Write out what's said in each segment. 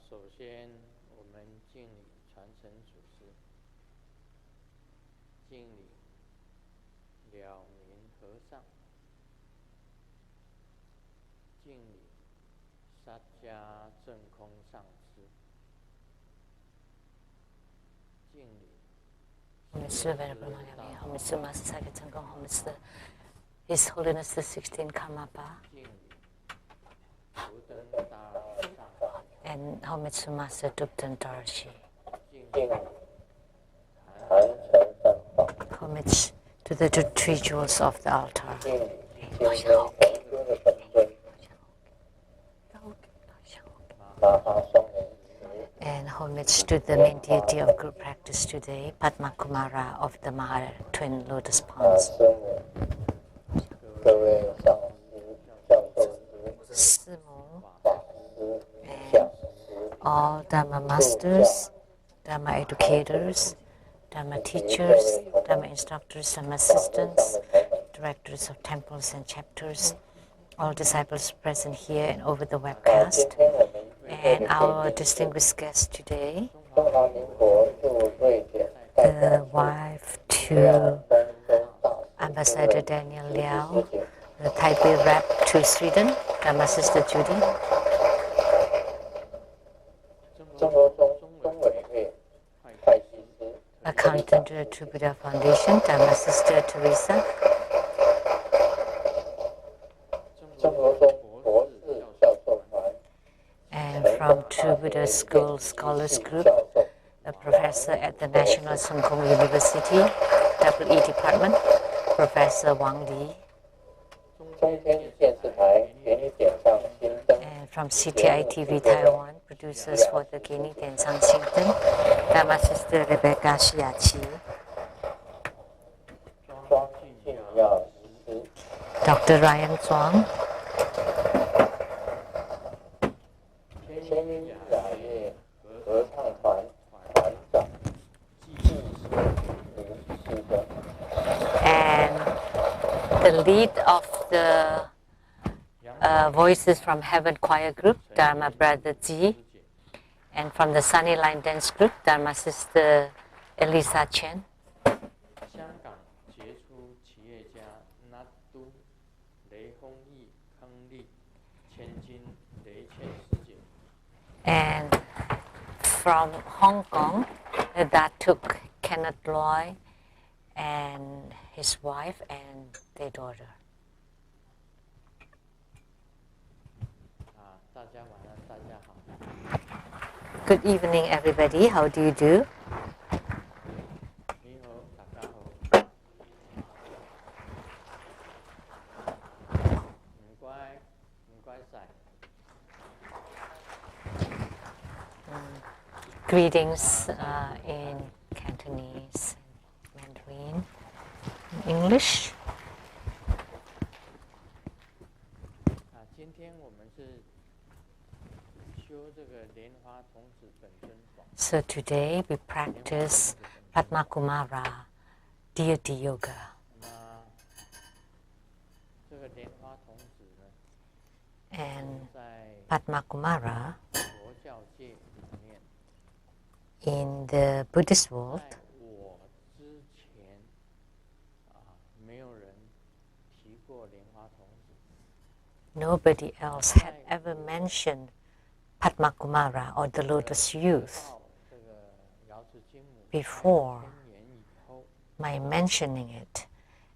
首先我们敬礼传承祖师，敬礼了明和尚，敬礼萨迦正空上师，敬礼。His Holiness the 16th Karmapa and Homage Master Dupten Darshi. Homage to the three jewels of the altar. And homage to the main deity of group practice today, Padma Kumara of the Maha Twin Lotus Ponds. And all Dharma masters, Dharma educators, Dharma teachers, Dharma instructors, Dharma assistants, directors of temples and chapters, all disciples present here and over the webcast, and our distinguished guest today, the wife to Ambassador Daniel Liao, the Taipei rep to Sweden, Dharma Sister Judy, accountant to Buddha Foundation, Dharma Sister Teresa, and from True Buddha School Scholars Group, a professor at the National Sun Kung University, EE Department, Professor Wang Li, and from CTI TV Taiwan, producers for the Geni Tensang Sington, Dharma Sister Rebecca Shiachi, Dr. Ryan Zhuang, and the lead of the Voices from Heaven Choir Group, Dharma Brother Ji, and from the Sunny Line Dance Group, Dharma Sister Elisa Chen. And from Hong Kong, Datuk Kenneth Loy and his wife and their daughter. Good evening, everybody. How do you do? Greetings in Cantonese, Mandarin, English. So today we practice Padma Kumara Deity Yoga. And Padma Kumara in the Buddhist world nobody else had ever mentioned Padma Kumara or the Lotus Youth before my mentioning it,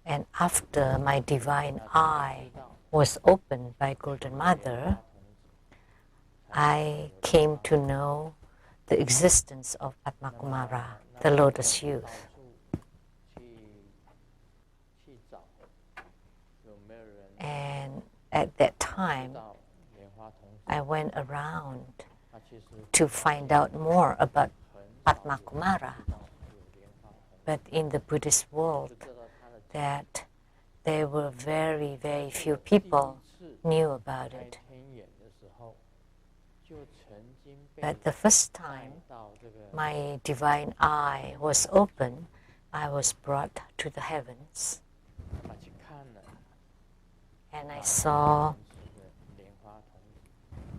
and after my divine eye was opened by Golden Mother, I came to know the existence of Padma Kumara, the Lotus Youth. And at that time, I went around to find out more about Padma Kumara. But in the Buddhist world, that there were very, very few people knew about it. But the first time my divine eye was opened, I was brought to the heavens. And I saw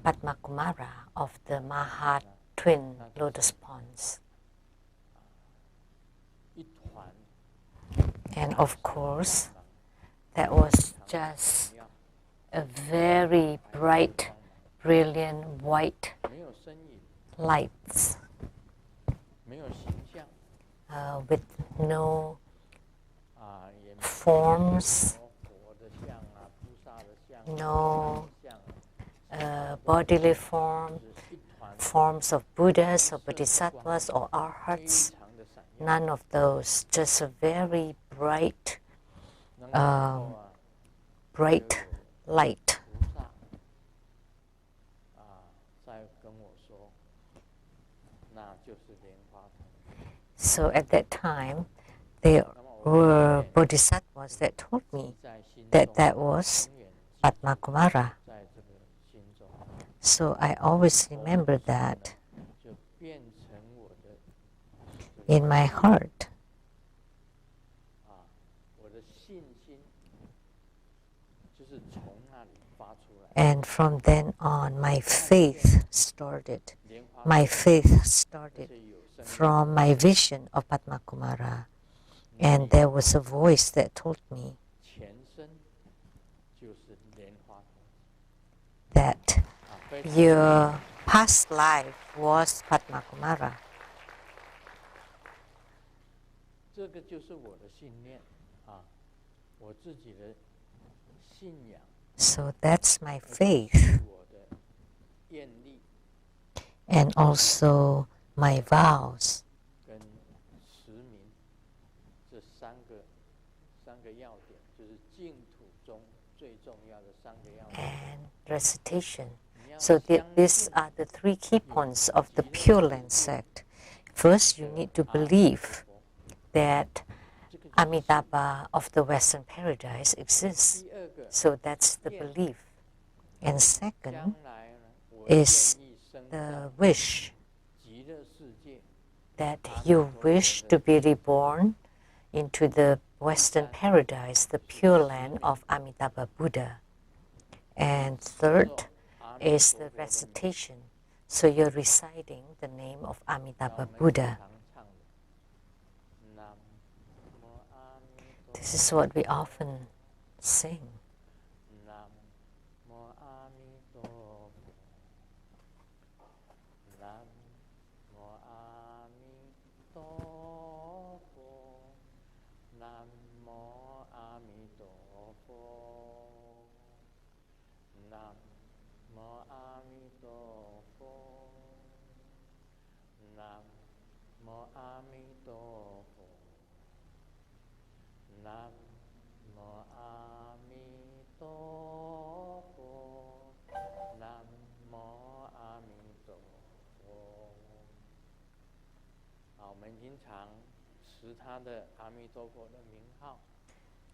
Padmakumara of the Maha twin lotus ponds. And of course, that was just a very bright, brilliant white lights with no forms, no bodily forms of Buddhas or Bodhisattvas or Arhats, none of those, just a very bright, bright light. So at that time, there were Bodhisattvas that told me that that was Padmakumara. So I always remember that in my heart. And from then on, my faith started. My faith started from my vision of Padmakumara. And there was a voice that told me that your past life was Padmakumara. So that's my faith and also my vows. And recitation. So these are the three key points of the Pure Land sect. First, you need to believe that Amitabha of the Western Paradise exists. So that's the belief. And second is the wish that you wish to be reborn into the Western Paradise, the Pure Land of Amitabha Buddha. And third is the recitation. So you're reciting the name of Amitabha Buddha. This is what we often sing.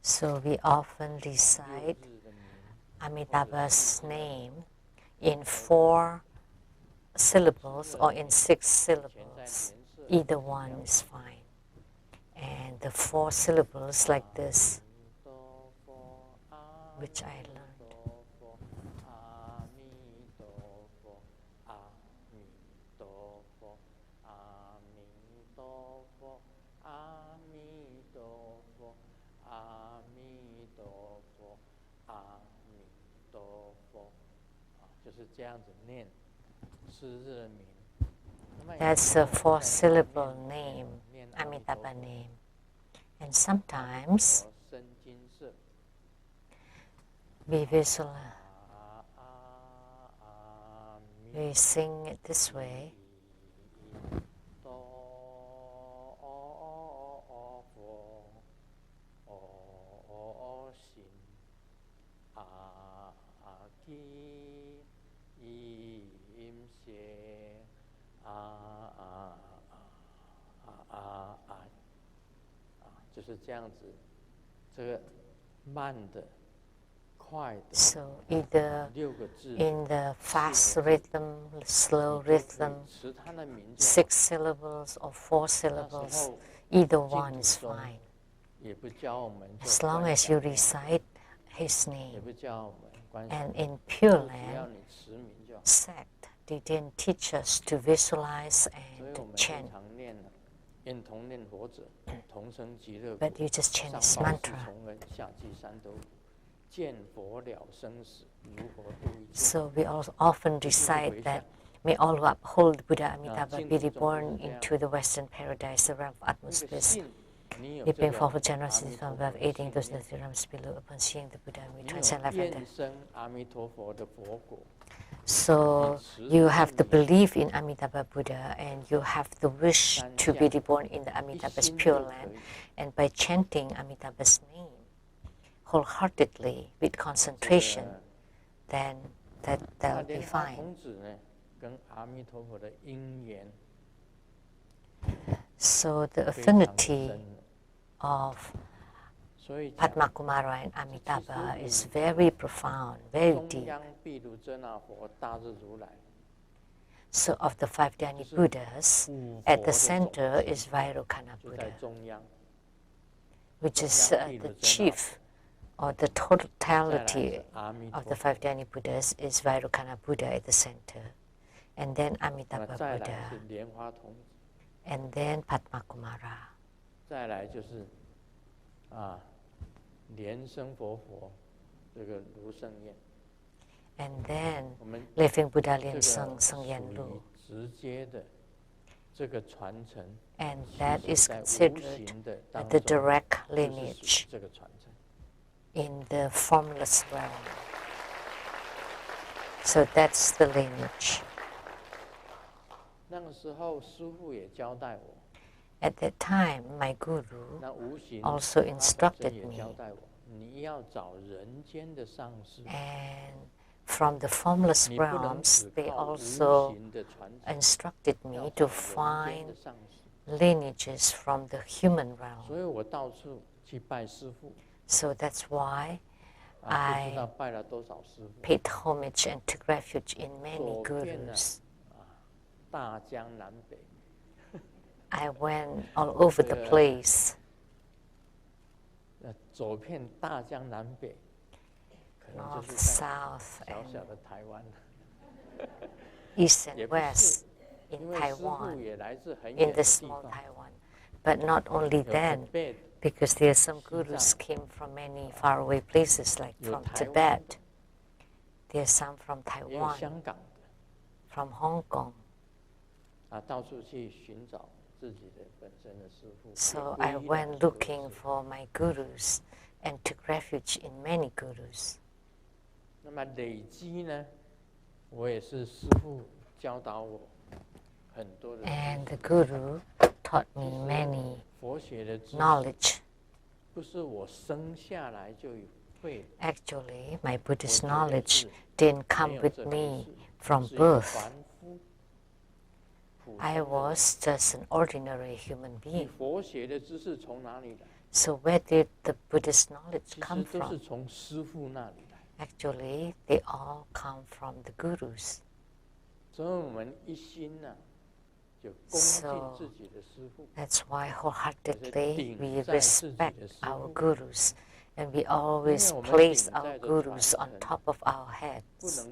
So we often recite Amitabha's name in 4 syllables or in 6 syllables. Either one is fine. And the 4 syllables like this, which I learned. That's a 4-syllable name, Amitabha name. And sometimes we visualize, we sing it this way. So either in the fast rhythm, slow rhythm, 6 syllables or 4 syllables, either one is fine. As long as you recite his name. And in Pure Land sect, they didn't teach us to visualize and chant. But you just chant this mantra. So we also often recite that may all who uphold Buddha Amitabha be reborn into the Western paradise, the realm of utmost bliss. We pray for generosity from above, aiding those in the realms below upon seeing the Buddha and we transcend life and death. So you have the belief in Amitabha Buddha and you have the wish to be reborn in the Amitabha's Pure Land, and by chanting Amitabha's name wholeheartedly with concentration, then that'll be fine. So the affinity of Padma Kumara and Amitabha is very profound, very deep. So of the 5 Dhyani Buddhas, at the center is Vairocana Buddha, which is the chief, or the totality of the 5 Dhyani Buddhas is Vairocana Buddha at the center, and then Amitabha Buddha, and then Padma Kumara. And then living Buddha Lien Seng Seng Yen Lu. And that is considered the direct lineage in the formless realm. So that's the lineage. At that time, my guru also instructed me, and from the formless realms, they also instructed me to find lineages from the human realm. So that's why I paid homage and took refuge in many gurus. I went all over the place. North, south, and east and west in Taiwan, in the small Taiwan. But not only then, because there are some gurus came from many faraway places, like from Tibet. There are some from Taiwan, from Hong Kong. So I went looking for my gurus and took refuge in many gurus. And the guru taught me many knowledge. Actually, my Buddhist knowledge didn't come with me from birth. I was just an ordinary human being. So where did the Buddhist knowledge come from? Actually, they all come from the gurus. So that's why wholeheartedly we respect our gurus, and we always place our gurus on top of our heads.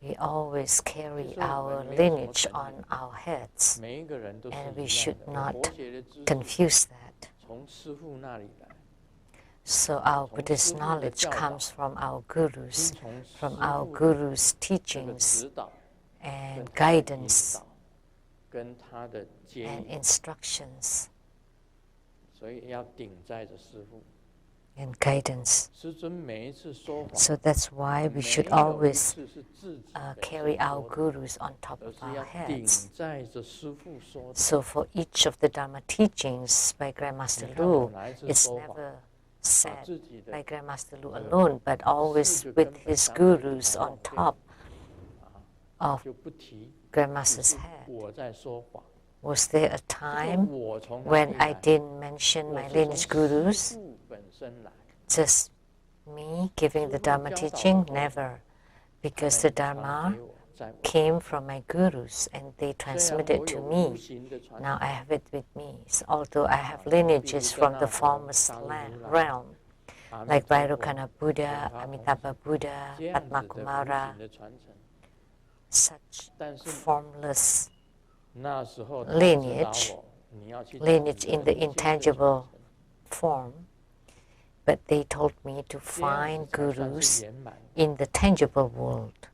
We always carry our lineage on our heads, and we should not confuse that. So our Buddhist knowledge comes from our gurus, from our gurus' teachings and guidance and instructions and guidance. So that's why we should always carry our gurus on top of our heads. So for each of the Dharma teachings by Grandmaster Lu, it's never said by Grandmaster Lu alone, but always with his gurus on top of Grandmaster's head. Was there a time when I didn't mention my lineage gurus? Just me giving the Dharma teaching? Never. Because the Dharma came from my gurus and they transmitted to me. Now I have it with me. So although I have lineages from the formless realm, like Vairocana Buddha, Amitabha Buddha, Padma Kumara, such formless lineage in the intangible form, but they told me to find gurus in the tangible world.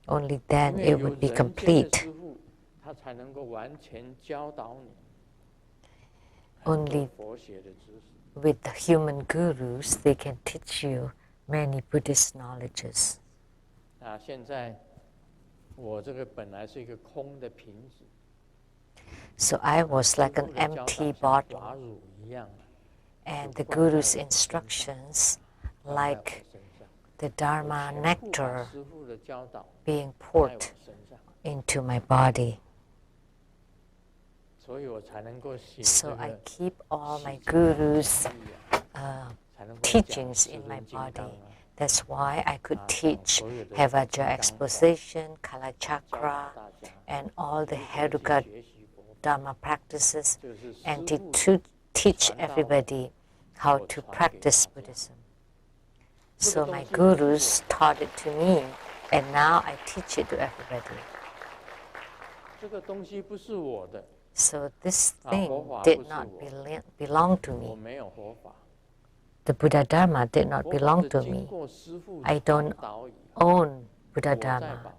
Only then it would be complete. Only with the human gurus they can teach you many Buddhist knowledges. So I was like an empty bottle, and the guru's instructions, like the Dharma nectar being poured into my body. So I keep all my gurus' teachings in my body. That's why I could teach Hevaja exposition, Kala Chakra, and all the Heruka Dharma practices, and to teach everybody how to practice Buddhism. So my gurus taught it to me, and now I teach it to everybody. So this thing did not belong to me. The Buddha Dharma did not belong to me. I don't own Buddha Dharma.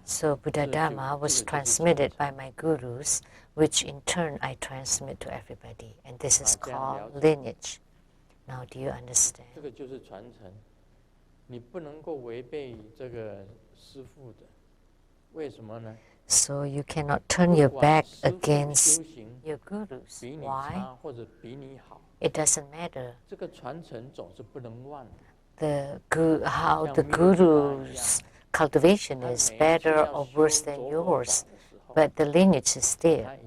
So Buddha Dharma was transmitted by my gurus, which in turn I transmit to everybody. And this is called lineage. Now do you understand? So you cannot turn your back against your gurus. Why? It doesn't matter how the guru's cultivation is better or worse than yours, but the lineage is there.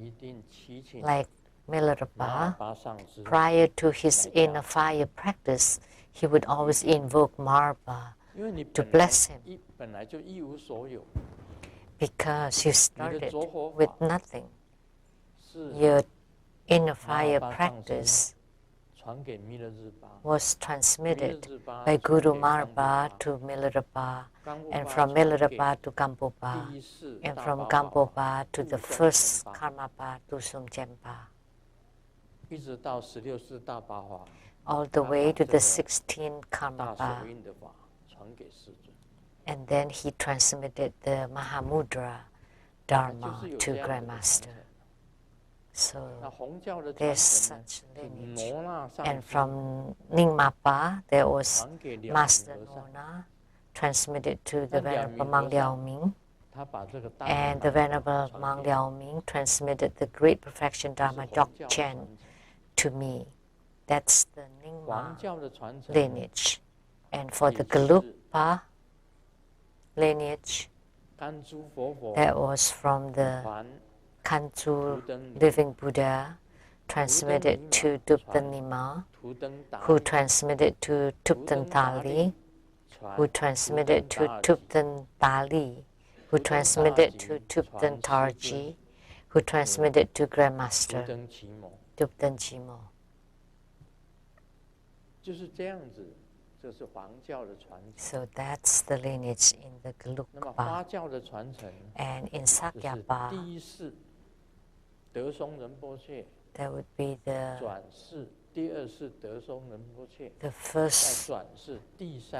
Like Milarepa, prior to his inner fire practice, he would always invoke Marpa to bless him. Because you started with nothing. Your inner fire practice was transmitted by Guru Marpa to Milarepa, and from Milarepa to Gampopa, and from Gampopa to the first Karmapa to Sumchenpa, all the way to the 16th Karmapa. And then he transmitted the Mahamudra Dharma to Grandmaster. So there's such lineage. And from Ningmapa, there was Master Nona, transmitted to the Venerable Mang Liao Ming. And the Venerable Mang Liao Ming transmitted the Great Perfection Dharma Dzogchen to me. That's the Ningma lineage. And for the Gelugpa lineage, that was from the Kanchu living Buddha, transmitted to Dupten Nima, who transmitted to Tupten Tali, who transmitted to Tupten Tali, who transmitted to Tupten Tarji, who transmitted to Grandmaster Tupten Chimo. So that's the lineage in the Gelugpa. And in Sakyapa, there would be the first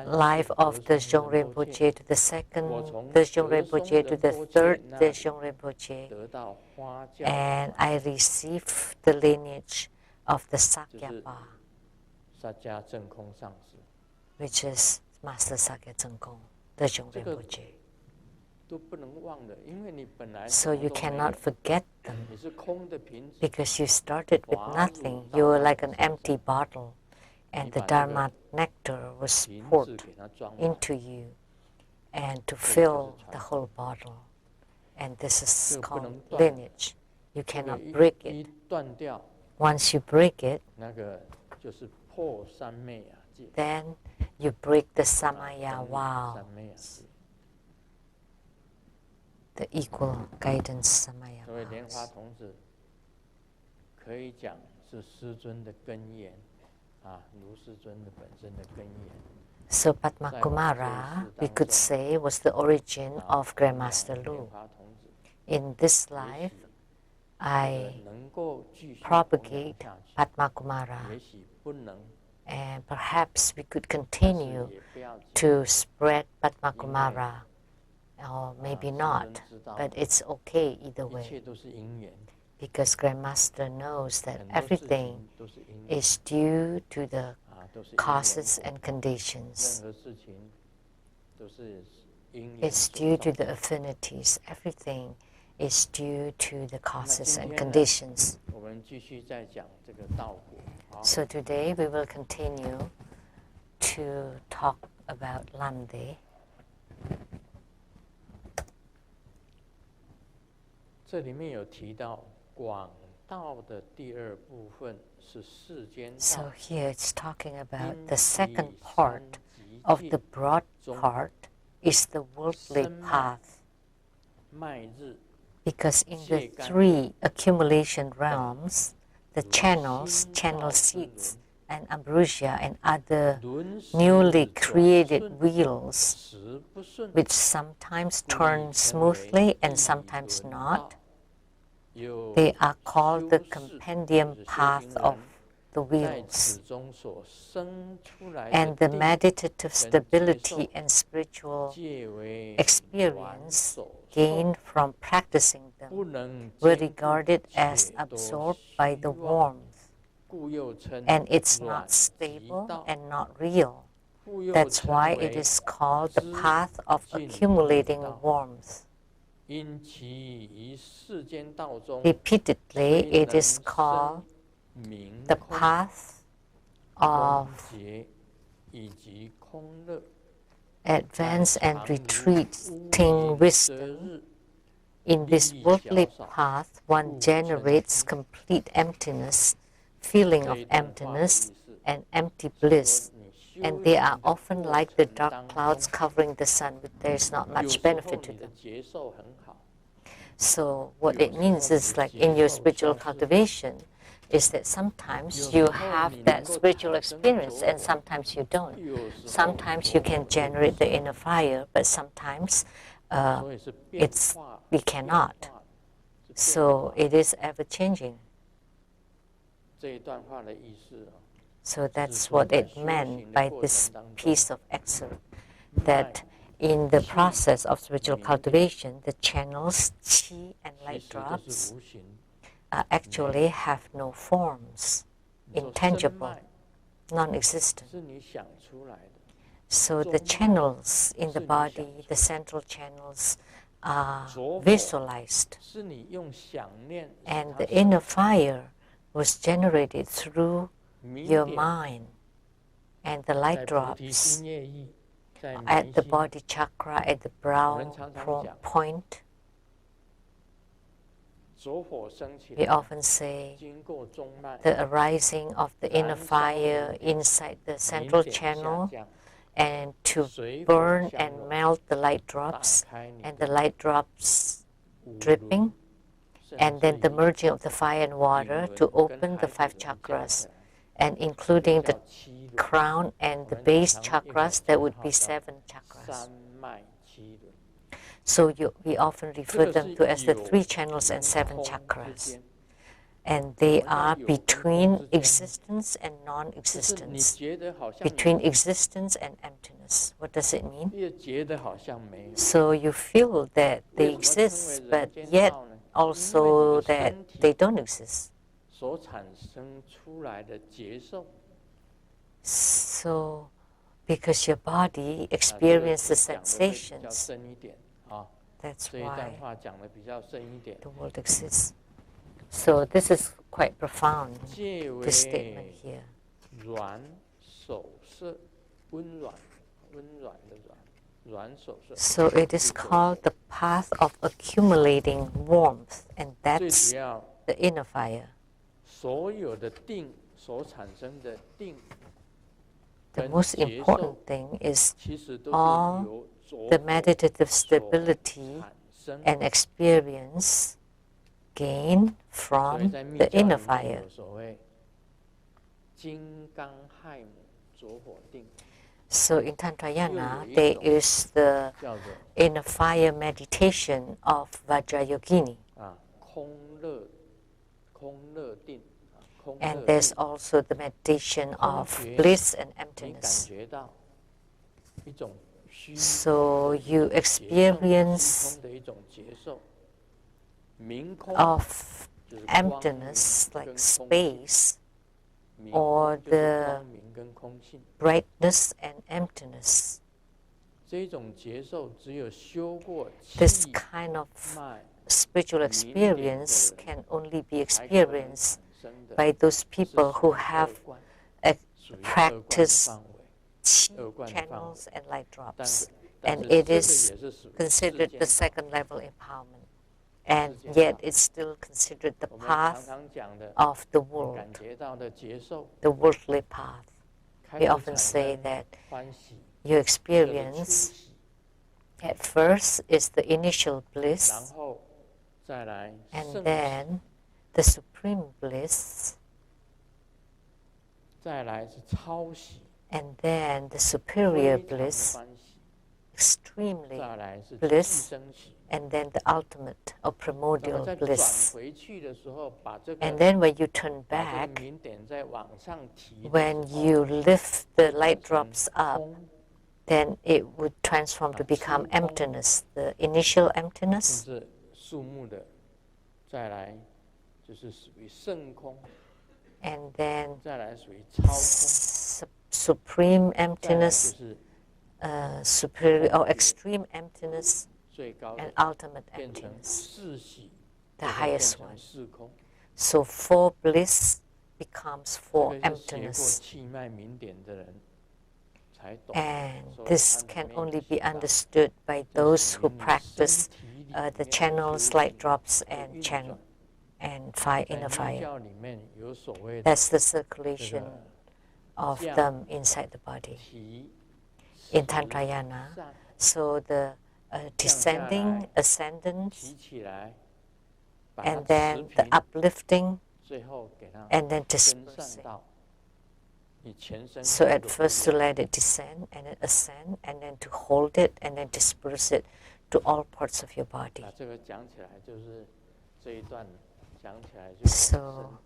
life of the Dzong Rinpoche to the second Dzong Rinpoche to the third Dzong Rinpoche. And I received the lineage of the Sakyapa, which is Master Sakya Tsengkong, the Dzong Rinpoche. So you cannot forget them, because you started with nothing. You were like an empty bottle, and the Dharma nectar was poured into you and to fill the whole bottle. And this is called lineage. You cannot break it. Once you break it, then you break the Samaya vow, the equal guidance Samaya vows. So Padma Kumara, we could say, was the origin of Grandmaster Lu. In this life, I propagate Padma Kumara, and perhaps we could continue to spread Padma Kumara, or maybe not, but it's okay either way. Because Grandmaster knows that everything is due to the causes and conditions. It's due to the affinities. Everything is due to the causes and conditions. So today we will continue to talk about Lamdre. 这里面有提到广道的第二部分是世间道。So here it's talking about the second part of the broad part is the worldly path. Because in the three accumulation realms, the channels, channel seeds, and ambrosia and other newly created wheels, which sometimes turn smoothly and sometimes not, they are called the compendium path of the wheels. And the meditative stability and spiritual experience gained from practicing them were regarded as absorbed by the warmth. And it's not stable and not real. That's why it is called the path of accumulating warmth. Repeatedly, it is called the path of advance and retreating wisdom. In this worldly path, one generates complete emptiness, feeling of emptiness, and empty bliss. And they are often like the dark clouds covering the sun, but there is not much benefit to them. So what it means is, like in your spiritual cultivation, is that sometimes you have that spiritual experience and sometimes you don't. Sometimes you can generate the inner fire, but sometimes we cannot. So it is ever-changing. So that's what it meant by this piece of excerpt, that in the process of spiritual cultivation, the channels, chi and light drops, actually have no forms, intangible, non-existent. So the channels in the body, the central channels, are visualized, and the inner fire was generated through your mind, and the light drops at the body chakra, at the brow point. We often say the arising of the inner fire inside the central channel, and to burn and melt the light drops, and the light drops dripping, and then the merging of the fire and water to open the 5 chakras, and including the crown and the base chakras, that would be 7 chakras. So we often refer them to as the 3 channels and 7 chakras. And they are between existence and non-existence, between existence and emptiness. What does it mean? So you feel that they exist, but yet also that they don't exist. So, because your body experiences sensations, that's why the world exists. So this is quite profound, this statement here. So it is called the path of accumulating warmth, and that's the inner fire. The most important thing is all the meditative stability and experience gained from the inner fire. 金刚亥母着火定。 So in Tantrayana, there is the inner fire meditation of Vajrayogini. And there's also the meditation of bliss and emptiness. So you experience of emptiness like space, or the brightness and emptiness. This kind of spiritual experience can only be experienced by those people who have practiced channels and light drops. And it is considered the second level empowerment. And yet it's still considered the path of the world, the worldly path. We often say that your experience at first is the initial bliss, and then the supreme bliss, and then the superior bliss, extremely bliss, and then the ultimate or primordial bliss. And then when you turn back, when you lift the light drops up, then it would transform to become emptiness, the initial emptiness. And then supreme emptiness, superior or extreme emptiness, and ultimate emptiness, the highest one. So 4 bliss becomes 4 emptiness. And this can only be understood by those who practice the channels, light drops, and inner fire. That's the circulation of them inside the body in Tantrayana. So the descending, ascendance, and then the uplifting, and then dispersing. So at first to let it descend and then ascend, and then to hold it and then disperse it to all parts of your body. So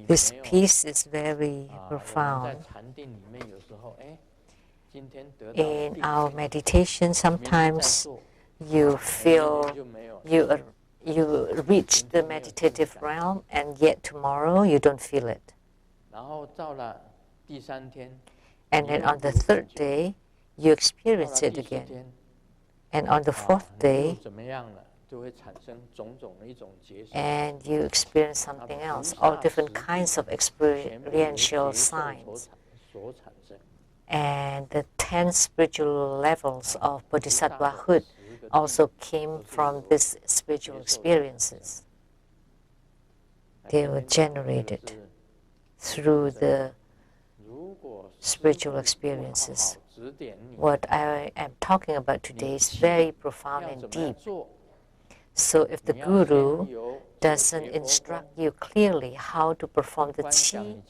this piece is very profound. In our meditation, sometimes you feel you reach the meditative realm, and yet tomorrow you don't feel it. And then on the 3rd day, you experience it again. And on the 4th day, and you experience something else, all different kinds of experiential signs. And the 10 spiritual levels of bodhisattvahood also came from these spiritual experiences. They were generated through the spiritual experiences. What I am talking about today is very profound and deep. So if the Guru doesn't instruct you clearly how to perform the qi,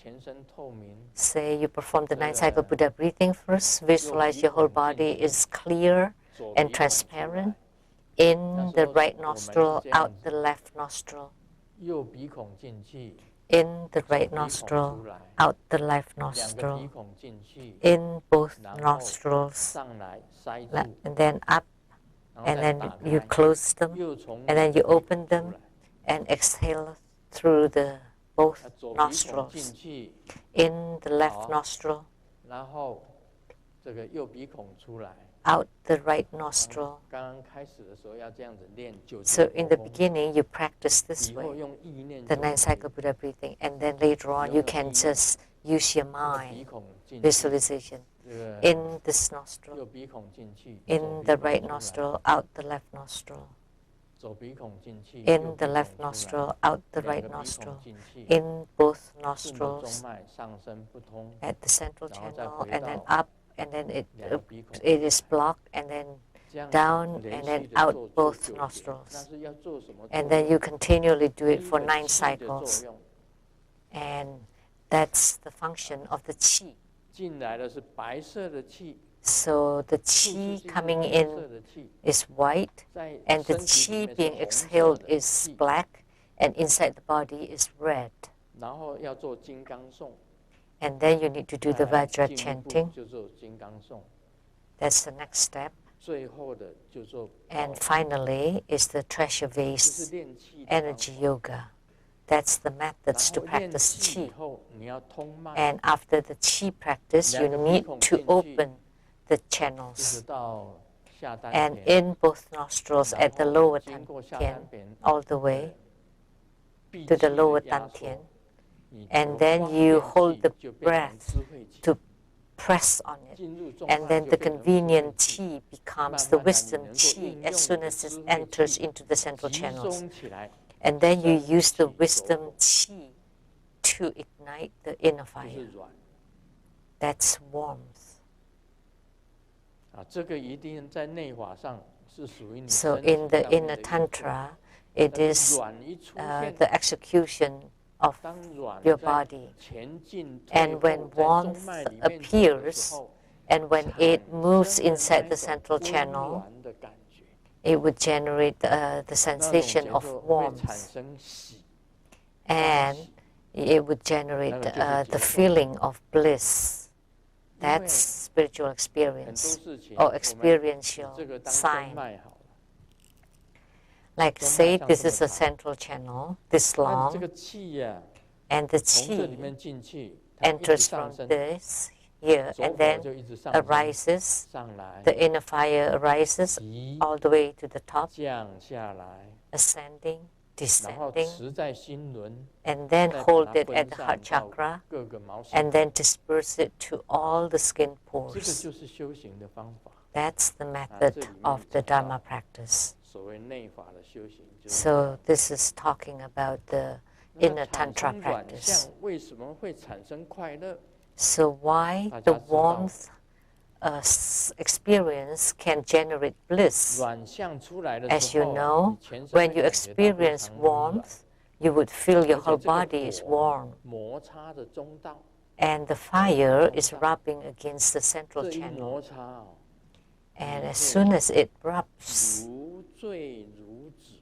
say you perform the 9-cycle Buddha breathing first, visualize your whole body is clear and transparent, in the right nostril, out the left nostril, in the right nostril, out the left nostril, in both nostrils, and then up, and then you close them, and then you open them, and exhale through the both nostrils. In the left nostril, out the right nostril. So in the beginning, you practice this way, the 9-cycle Buddha breathing, and then later on you can just use your mind, visualization, in this nostril, in the right nostril, out the left nostril, in the left nostril, out the right nostril, in both nostrils, at the central channel, and then up, and then it is blocked, and then down, and then out both nostrils. And then you continually do it for 9 cycles. And That's the function of the qi. 进来的是白色的气， So the 吐出 qi 是一个 coming 红 in 色的气， is white, 在 and the 身体里 qi 面 being 是红色 exhaled 的 is 气， black, and inside the body is red. 然后要做金刚颂， And then you need to do the 再来 Vajra 进一步 chanting. 就做金刚颂， That's the next step. 最后的就做 And finally is the treasure 就是 vase 练气的方 energy 法。 yoga. That's the 然 methods to 后练 practice 气以 qi. 后，你要通脉， And after the qi practice, you 两个鼻 need 孔 to 进去， open the 一直 channels. 到下丹 And 田， in both nostrils 然 at the 后 lower 经过下 dantian, 丹田 all the way 闭 to 气 the lower 的压 dantian. 缩，你 And 由 then 方 you 便 hold 气 the 就变成 breath 智慧气， to press on it. 进入中 And 脉 then 就 the 变成智慧 convenient 气， qi 慢 becomes 慢 the 的你 wisdom 能够 qi 应 as 用 soon 的 as it 智慧 enters 气 into the central 集 channels. 中起来， And then you 升 use the 起 wisdom 着火， qi to ignite the inner 就是 fire. 软 That's warmth. 啊，这个一定在内法上是属于你 So 身体 in the 上面 inner 的运作。 tantra, it 但是 is 软一出现， the execution of 当软 your 在 body. 前进退 And 后 when 在中 warmth 脉里面走的 appears, 时候， and when 产 it moves 生的 inside 那 the 一种 central 温 channel, 暖的感觉， it would generate the 那种 sensation 节 of 奏会产 warmth. 生喜， And 喜， it would generate 那个就是 the 节奏。 feeling of bliss. 因为 That's spiritual 很多 experience 事情 or 我们以 experiential 这个当中 sign. 脉好了， Like 中脉 say 像 this 这么 is a 长， central channel, this 那这 long, 个气呀、 and the 从这里 qi 面进去，它一直 enters 上 from 升， this here, 左 and 火 then 就一直上升， arises, 上来， the inner fire arises 急 all the way to the top, 降下来， ascending, 然后 descending, 持在心轮， and then 再把 hold 它 it 分 at the 散 heart 到 chakra, 各个毛细 and 孔， then disperse it to all the skin 这个 pores. 就是修行的方法。 That's the method of the Dharma practice. 所谓内法的修行，就是 So this is talking about the 那 inner 产 tantra 生软 practice. 相为什么会产生快乐？ So why 大 the 家知道 warmth experience can generate bliss? 软相出来的 As 时 you 候啊， know, 你全身会 when you 感觉到非 experience 常温暖， warmth, you would feel your 而 whole 且这个 body is 火 warm, 摩擦的中道， and the fire is rubbing against the central 这一 channel. 摩擦哦， And as soon as it rubs, 如醉如止，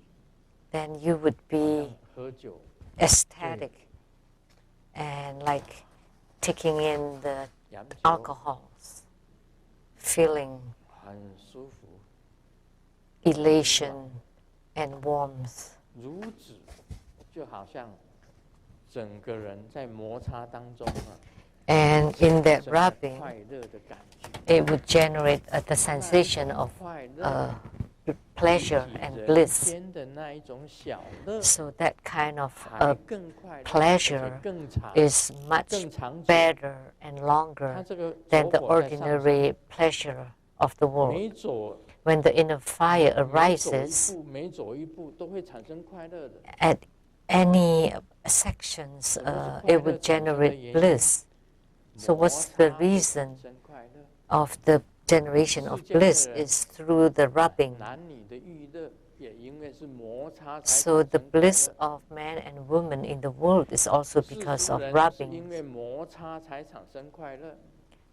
then you would 好像 be 喝酒， ecstatic and like taking in the 洋酒 alcohols, feeling 很舒服， elation and warmth. 如止，就好像整个人在摩擦当中啊， And in that 产生了 rubbing, 快乐的感觉， it would generate the sensation of 快乐。 pleasure 比 and 人 bliss. 间的那一种小乐， So that kind of 还更快乐， pleasure 而且更长， is much 更长久。 better and 它 longer 这个 than the 走火在上升， ordinary pleasure of the world. 每走 When the inner fire 每走一 arises 步，每走一步都会产生快乐的。 at any sections, it would generate bliss. So 摩 what's 擦 the 会 reason 产生快乐？ of the generation of bliss is through the rubbing. 男女的欲乐也因为是摩擦才 So 产 the 生快 bliss 乐。 of man and woman in the world is also 世 because 俗 of 人是 rubbing. 因为摩擦才产生快乐，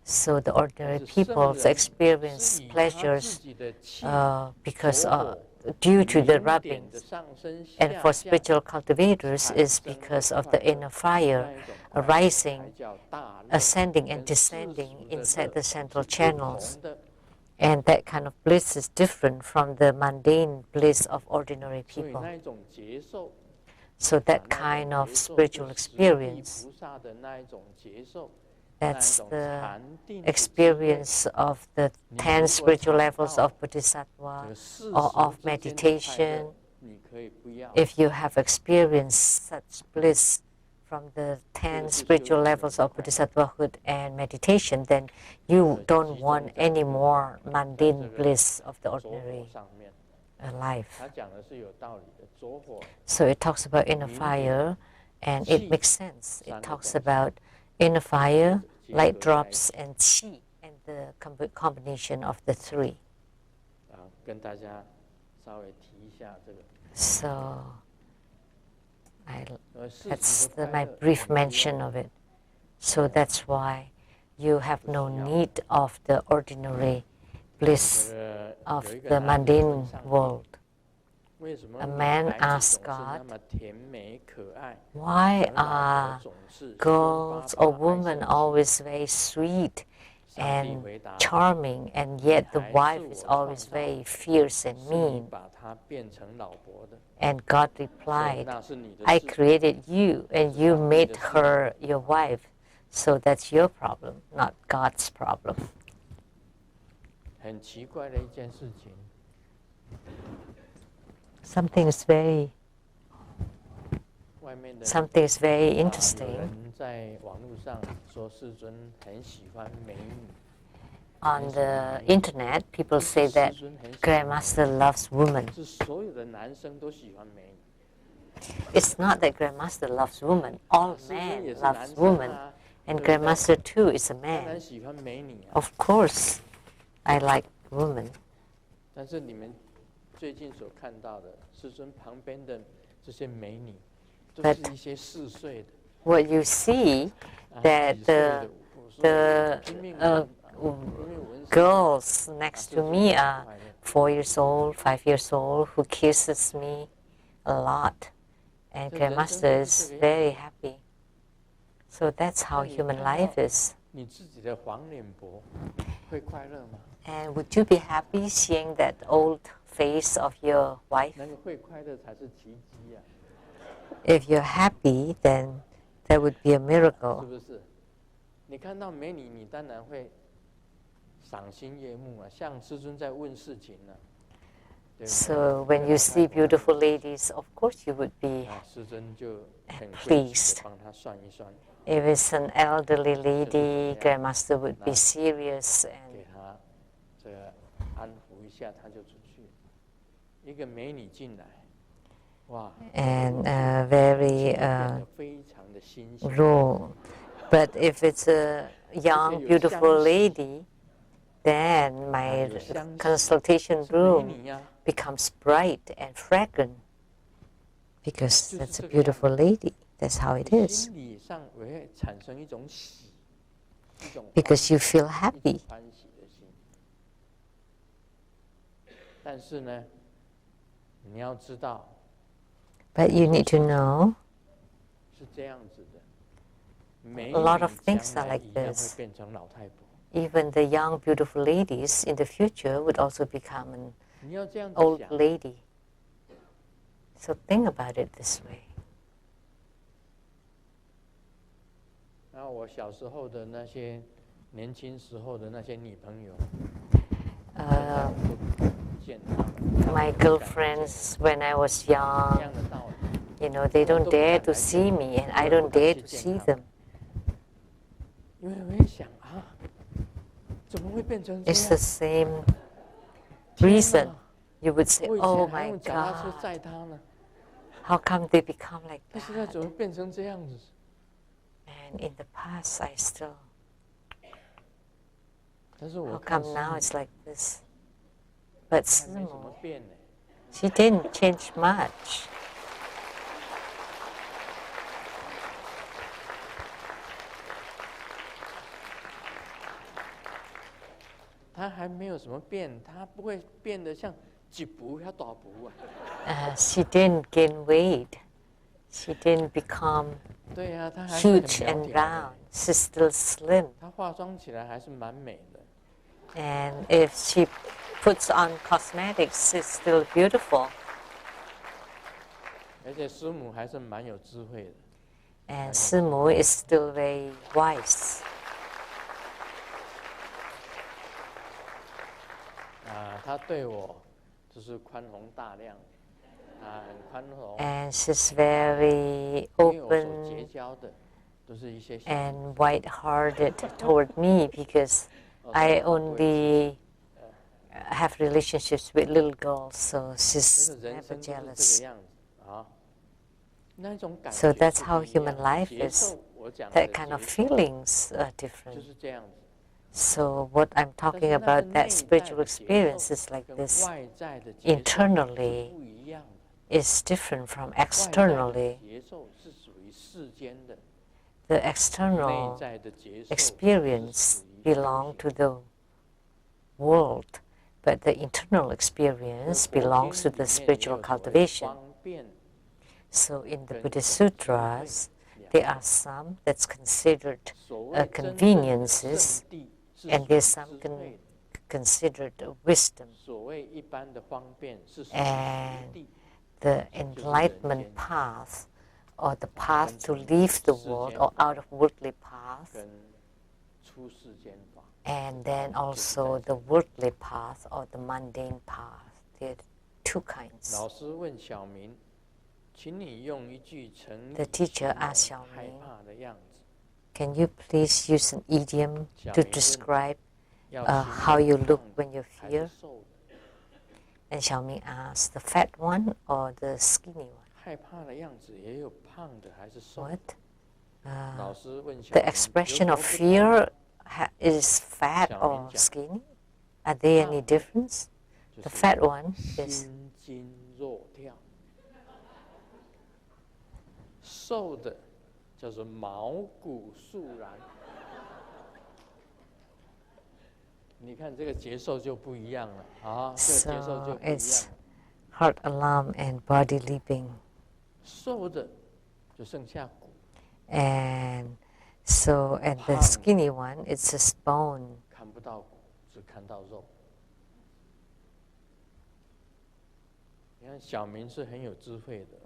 So the 但 ordinary 是圣 people 人 experience 是以他自 pleasures 己的气 because 走火 due to the 明 rubbing. 点的上升 And 下 for 降 spiritual cultivators is because of the inner fire 那一种快乐 arising, 才叫大乐 ascending and 跟世 descending 俗的 inside 乐 the 是 central 不 channels. 同的。 And that kind of bliss is different from the mundane bliss of ordinary 所以 people. 那一种接受， So 啊 that 那 kind 种 of 接受 spiritual 就十地 experience, 菩萨的那一种接受，那一 that's 种 the 禅定的智慧 experience of the 10 spiritual levels of Bodhisattva 这个世 or 俗 of 之间的快 meditation. 乐，你可以不要。 If you have experienced such bliss from the 10 spiritual levels of Bodhisattvahood and meditation, then you don't want any more mundane bliss of the 着火 ordinary 上面， life. 他讲的是有道理的。着火 So it talks about inner fire, and it makes sense. It talks about inner fire, light drops, and qi, and the combination of the three. 啊，跟大家稍微提一下这个。 So 世 that's 俗的 my 快乐 brief 我们不要 mention of it. So that's why you have no need of the ordinary bliss of the mundane world. A man asked God, why are girls or women always very sweet and charming, and yet the wife is always very fierce and mean? And God replied, I created you and you made her your wife, so that's your problem, not God's problem. Something is very interesting. On the internet, people say that Grandmaster loves women. It's not that Grandmaster loves women. All men loves women, and Grandmaster too is a man. Of course, I like women. But what you see, that the girls next to me are 4 years old, 5 years old, who kisses me a lot, and Grandmaster is very happy. So that's how human life is. And would you be happy seeing that old face of your wife? If you're happy, then that would be a miracle. So when you see beautiful ladies, of course you would be pleased. If it's an elderly lady, Grandmaster would be serious and very raw. But if it's a young, beautiful lady, then my consultation room becomes bright and fragrant, because that's a beautiful lady. That's how it is. Because you feel happy. But you need to know, a lot of things are like this. Even the young, beautiful ladies in the future would also become an old lady. So think about it this way. My girlfriends, when I was young, they don't dare to see me, and I don't dare to see them. It's the same reason. You would say, oh my God, how come they become like that? And in the past, I still, how come now it's like this? But Simu, she didn't change much. She didn't gain weight. She didn't become huge and round. She's still slim. And if she puts on cosmetics, she's still beautiful. And Simu is still very wise. And she's very open and white-hearted toward me, because I only have relationships with little girls, so she's never jealous. So that's how human life is. That kind of feelings are different. So what I'm talking about, that spiritual experience is like this. Internally is different from externally. the external experience belongs to the world, but the internal experience belongs to the spiritual cultivation. So in the Buddhist Sutras, there are some that's considered conveniences, and there's some considered wisdom. And the enlightenment path, or the path to leave the world or out of worldly path, and then also the worldly path or the mundane path. There are two kinds. The teacher asked Xiaoming, can you please use an idiom to describe how you look when you fear? And Xiaoming asked, the fat one or the skinny one? What? The expression of fear is fat or skinny? Are there any difference? The fat one is 瘦的叫做毛骨肃然。你看这个节奏就不一样了啊，这个节奏就不一样。 it's heart alarm and body leaping. 瘦的就剩下骨。And the skinny one, it's a bone. 看不到骨，只看到肉。你看小明是很有智慧的。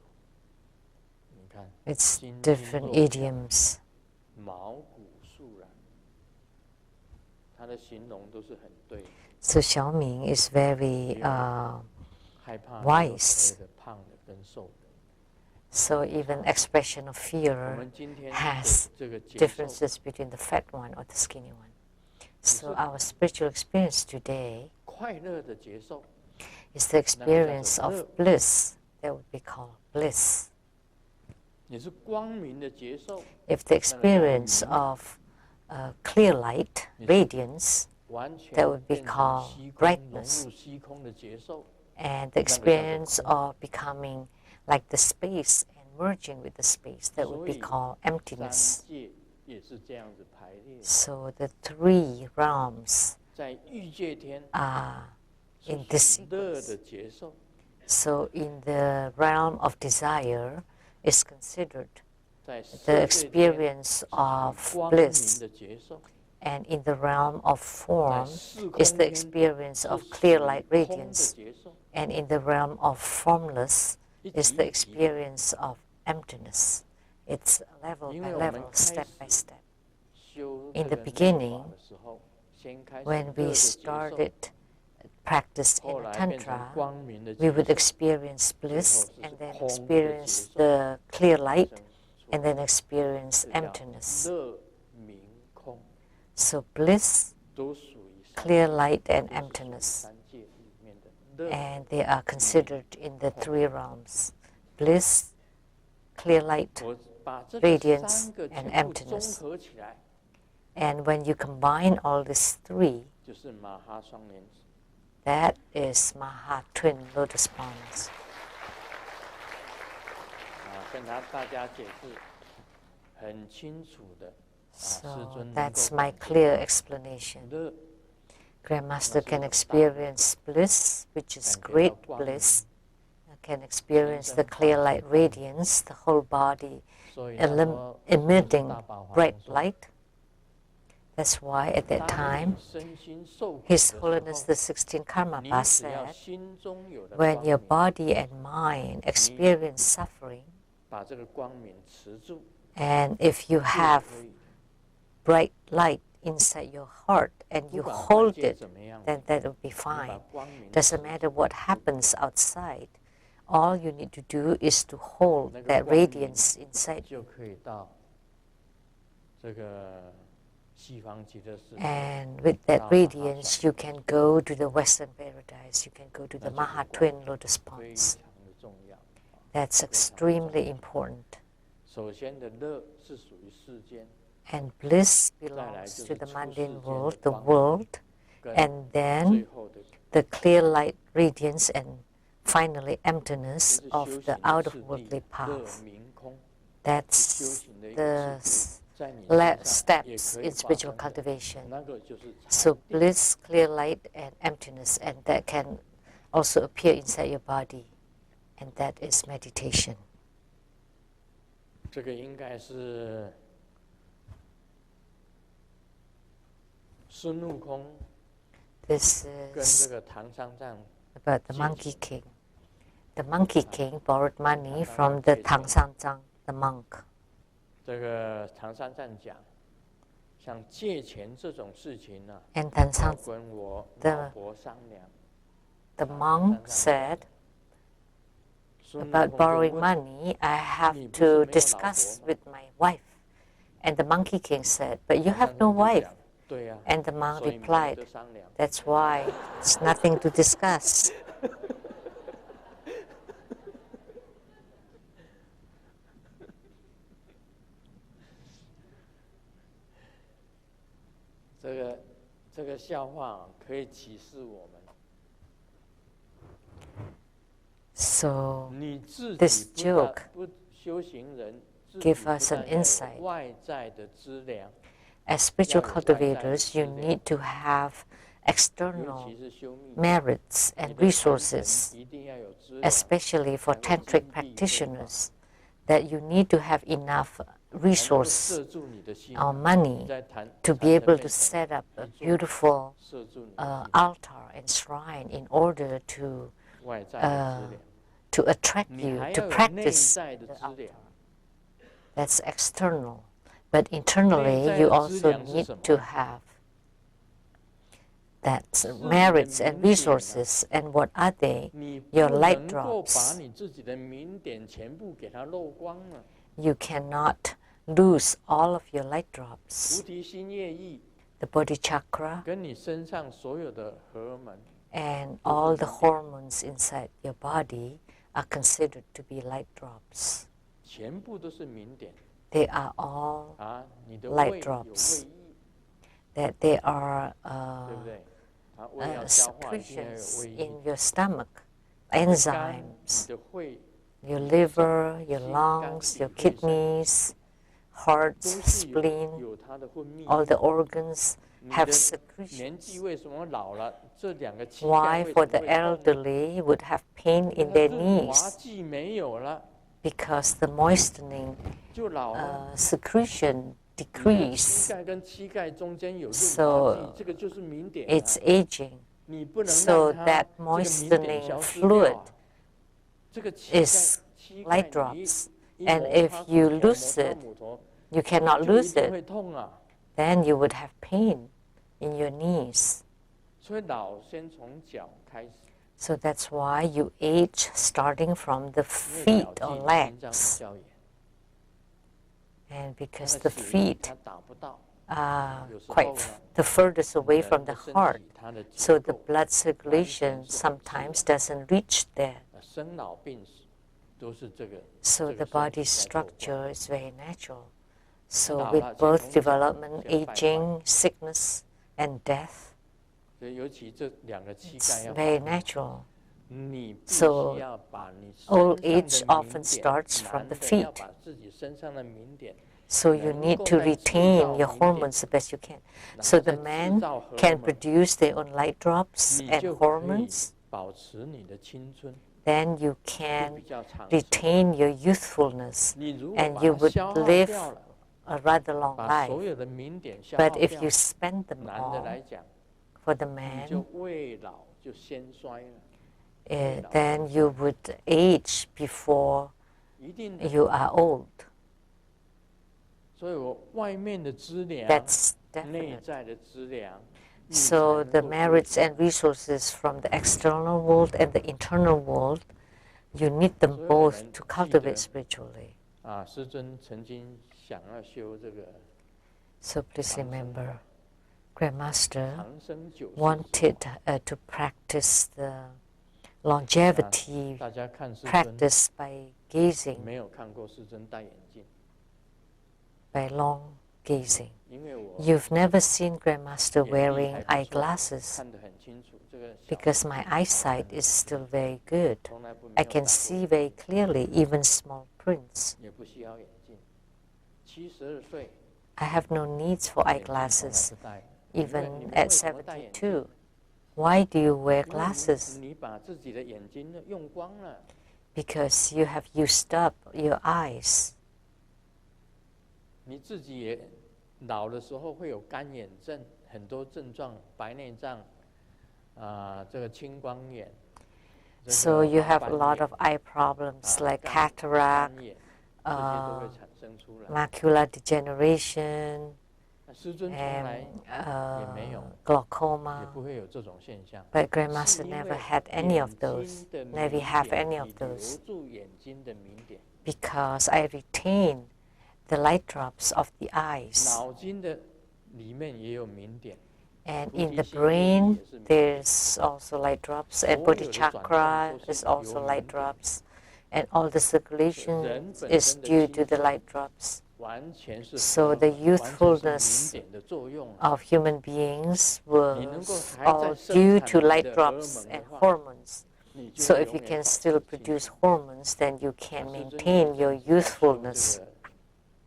It's different idioms. 毛骨肃然，他的形容都是很对。So Xiaoming is very wise. So even expression of fear has differences between the fat one or the skinny one. So our spiritual experience today is the experience of bliss. That would be called bliss. If the experience of clear light, radiance, that would be called brightness. And the experience of becoming like the space and merging with the space, that would be called emptiness. So the three realms are in this sequence. So in the realm of desire, is considered the experience of bliss, and in the realm of form is the experience of clear light radiance, and in the realm of formless is the experience of emptiness. It's level by level, step by step. In the beginning, when we started practice in a tantra, we would experience bliss and then experience the clear light and then experience emptiness. So bliss, clear light and emptiness, and they are considered in the three realms: bliss, clear light, radiance and emptiness. And when you combine all these three, that is Maha Twin Lotus Ponds. So that's my clear explanation. Grandmaster can experience bliss, which is great bliss, can experience the clear light radiance, the whole body emitting bright light. That's why at that time, His Holiness the 16th Karmapa said, when your body and mind experience suffering, and if you have bright light inside your heart and you hold it, then that will be fine. Doesn't matter what happens outside. All you need to do is to hold that radiance inside you. And with that radiance, you can go to the Western Paradise. You can go to the Maha Twin Lotus Ponds. That's extremely important. And bliss belongs to the mundane world, the world, and then the clear light radiance, and finally emptiness of the out-of-worldly path. That's the steps in spiritual cultivation. So bliss, clear light, and emptiness, and that can also appear inside your body, and that is meditation. 这个应该是孙悟空 This 跟 is 这个唐三藏 about the Monkey King. The Monkey King borrowed money from the Tang Sanzang, the monk. 这个唐三藏讲，像借钱这种事情呢， And Tang 要 San, 跟我 the 老婆商量。 the monk said, 孙悟 about 空就 borrowing 问 money, I have 你不是 to 没有老 discuss 婆吗？ with my wife. And the Monkey King said, but you 唐 have 三 no 藏就 wife. 讲，对呀， And the monk 所以没有 replied, 得商量。 that's why it's nothing to discuss. 这个笑话可以启示我们。 So 你自 this 己 joke 不修行人，自己 give 不 us an 但要有 insight. 外在的资粮， As spiritual Yeah, cultivators, you yeah. need to have 尤 external 其是修密教， merits 你 and 的传承 resources, 一定要有资粮， especially for 才会 tantric 金碧辉煌， practitioners, that you need to have enough 才能够 resource 摄住你的心 or 你 money 在坛 to 坛 be 城 able 面 to 前 set up a 一坐 beautiful 摄住你的心， altar and shrine in order to 外在的资粮， to attract 你 you 还 to 要有内 practice 在的 the 资 altar. 粮。 That's external. But internally, 内在 you 的资 also 粮是 need 什么？ to have that 自己的 merits and 名点啊， resources. And what are they? 你 Your 不 light 能够把 drops. 你自己的名点全部给它漏光了。 You cannot lose all of your light 菩 drops. 提心业意 The body chakra 跟你身上所有的荷尔蒙， and all the hormones inside your body are considered to be light drops. 全部都是名点 They are all 啊！你的 light 胃有 drops. 胃液， that they are 对不对？啊，胃要消化一定要有 secretions 胃液。 in your stomach, 你的肝 enzymes, 你的肺 your 你的肾 liver, your 心肝 lungs, 脾 your 肺肾 kidneys, heart, 都是 spleen, 有它的分泌 all 物 the organs 你 have 的年纪 secretions. 为什么老了？这两个膝盖 Why 为 for 什么 the 会痛呢？ elderly would have pain 因 in 为 their 它润滑 knees? 剂没有了， Because the moistening 就老了。 secretion 你的膝 decrease, 盖跟膝盖中间有润滑 So 剂，这个就是明点啊。 it's aging. 你不能 So 让它 that 这个明点 moistening 消失掉 fluid 啊。这个膝盖 is 膝 light 盖你 drops. 一 And 摩 if 擦 you 骨头 lose 摩擦 it, 骨头， you cannot 就一 lose 定 it. 会痛啊。 Then you would have pain in your knees. 所以老先从脚开始， So that's why you age starting from the 因为 feet 脚 or 距离心脏比 legs. 较远， And 它 because 的 the 血液 feet 它打不到， are 有时候 quite 呢 the furthest away 人 from 的 the 身 heart, 体它的结 so the 构 blood circulation 是 sometimes doesn't reach there. 生老病死都是这个。 So 这个 the 身体 body's 在作怪 structure is very natural. So 老 with 了， both 从脚 development, 先败坏。 aging, sickness, and death, 所以尤其这两个膝 it's 盖要 very 保护好 natural. 你必 So 须要把你身 old 上 age 的 often 名点， starts from 男 the 的要 feet. 把自己身上的名点， So you 能 need 够 to 在制 retain 造 your 名点， hormones the best you can. 然 So 后 the 再制 man 造荷尔 can 蒙， produce their own light drops 你 and 就可以 hormones. 保持你的青春， Then you 就 can 比较长寿。 retain your youthfulness 你如果 and 把 you 它 would 消耗 live 掉了， a rather long 把所 life. 有的名点消 But 耗 if 掉 you，spend them 男的 all 来讲， for the 你就 man, 未老就先衰了， then you would age before 一定的。 you are old. 所以我外面的资粮， That's 内 definite. 在的资粮，你 So 才 the 能够 merits 对 and resources from the external world and the internal world, you need them 所有的 both 人 to 记 cultivate 得 spiritually. 啊，师尊曾经想要修这个 So please remember, Grandmaster 长生久视之 wanted 法 to practice the longevity 大家看师尊 practice by gazing, 没有看过师尊戴眼镜， by long gazing. 因为我 You've never seen Grandmaster 眼力 wearing 还不错 eyeglasses 看得很清楚。这个小 because my eyesight is still very good. 从来不没 I 有 can 戴 see 过 very clearly, even small prints. 也不需要眼镜。72岁 I have no needs for 眼镜从来 eyeglasses, 不戴，你 even 们 at 为什么戴眼镜？ 72. Why do you wear 因为 glasses? 你把自己的眼睛呢用光了， Because you have used up your eyes. 你自己也老的时候会有干眼症，很多症状，白内障，这个青光眼。 So you have a lot of eye problems like 干 cataract, 眼，这些都会 uh, 产生出来。 macular degeneration, 师尊从来 也没有， glaucoma. 也不会有这种现象。 But 是 Grandmaster 因 never 为 had any of 眼 those, 睛的 never 明 have 点 any of 你留 those, 住眼睛的明点。 because I retain the light drops of the eyes. 脑筋的里面也有明点。 And 菩 in 提 the 心业力 brain, 也是明点。 there's also light drops, and 所有 Bodhi 的转 chakra 动都 is 是 also 由 light 明点。 drops, and all the circulation 人本 is 身的 due 清 to the 净 light drops. 完全是 So 和 the 完全是明 youthfulness 点的作用。 of human beings 你能够 was 还在 all 生 due 产 to 你 light 的荷尔 drops 蒙的 and 话， hormones. 你就 So 会 if 永 you 远 can 保持 still 清 produce 净。 hormones, then you can 师尊 maintain 有 your 一阵子在修 youthfulness.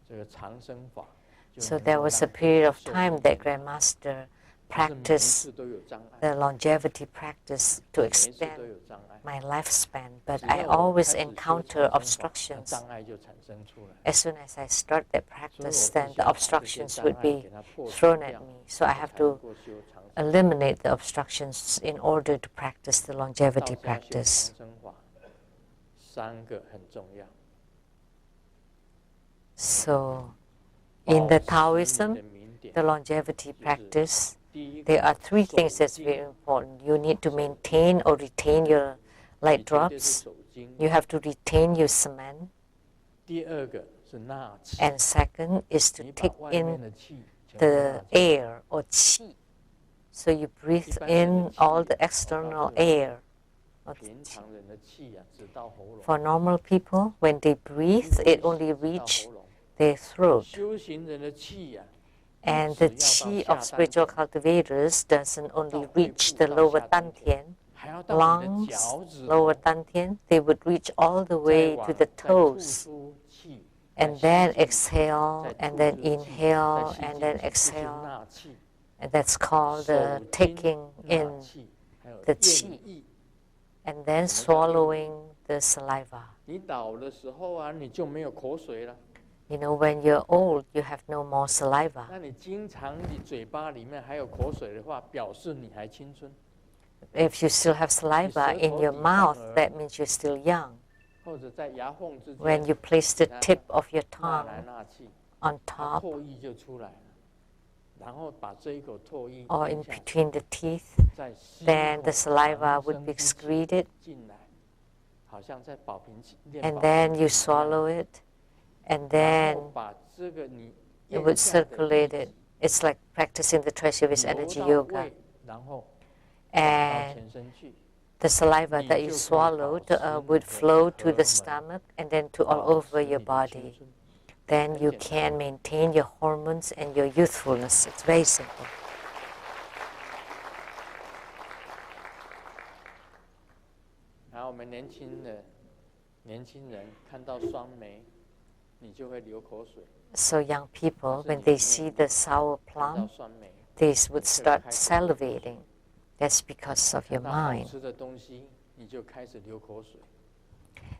这个长生法，就 So 能 there 够 was 让 a period of 寿 time 命 that 变长。 Grandmaster 但是每一 practiced 次都有障碍， the longevity practice to 每一次都 extend 有障碍。 my lifespan, but 只 I 要我 always 开始修 encounter 长生法，那 obstructions. 障碍就产生出来。 As soon as I start that 所以 practice, 我 then 必须 the 要把这些 obstructions 障 would 碍 be 给它破除 thrown at 掉， me. So I 我 have 才能 to 够修长生法。 eliminate the obstructions in order to practice the 道 longevity 家修 practice. 长生法，3个很重要。 So in the 保持你的 Taoism, 明点， the longevity practice, 第一 there 个 are 3 守 things that's 静， very important. You need to maintain or retain your 你 light 绝对是 drops. 守静。 You have to retain your cement. 第二个是纳气， And second is to 你把 take 外面 in 的气全部 the 纳进来。 air or qi. So you breathe 一般人的 in all 气 the 啊，我告 external 诉你， air. or 平 qi. 常人的气啊，只到喉咙。 For normal people, when they 一 breathe, 呼 it 吸 only 只到 reach 喉咙。 their throat. 修行人的气呀， And 只 the 要到 qi 下 of 丹 spiritual 田， cultivators doesn't 到 only 肺 reach 部 the 到 lower 下丹田， dantian, 还要到你的 lungs, 脚趾 lower 头， dantian, they would reach all the 再 way to 往 the 再吐 toes. 出气，再 And 吸 then 进去， exhale, 再 and 吐 then 出气，再 inhale, 吸 and 进 then 去，这是 exhale. 纳气。 And that's called 手 the 经 taking 纳 in 气，还有 the 咽 qi, 液。 and then 什么叫咽液？ swallowing the saliva. 你老的时候啊，你就没有口水了。 You know, when you're old, you have no more saliva. 那你经常你嘴巴里面还有口水的话，表示你还青春。 If you still have saliva in your mouth, that means you're still young. 或者在牙缝之 When 间 you place the tip of your 纳来 tongue 纳去， on 它 top 唾液就出来了。然后把这一口唾液 or 咽 in 下去， between the teeth, 再吸一 then 口 the saliva 长 would 生 be 之气 excreted, 进来，好像在保平气练 and 保 then 平 you 气一样。 swallow it, and 然后 then 把这个你 it 咽 would 下的 circulate 液 it. It's like practicing the Treasury's 流 energy 到 yoga. 胃，然后转到 And 全身去。 the saliva 你 that you 就可以 swallowed 保持你 would 的 flow 荷 to 尔 the 蒙， stomach and then to all 保 over 持 your 你的青 body. 春。 Then 很 you 简单。 can maintain your hormones and your youthfulness. It's very simple. 然后我们年轻人看到双眉，你就会流口水。 So young people, when they see the sour 看到 plum, 双眉， they would start salivating. That's because of your 看到好 mind. 吃的东西，你就开始流口水。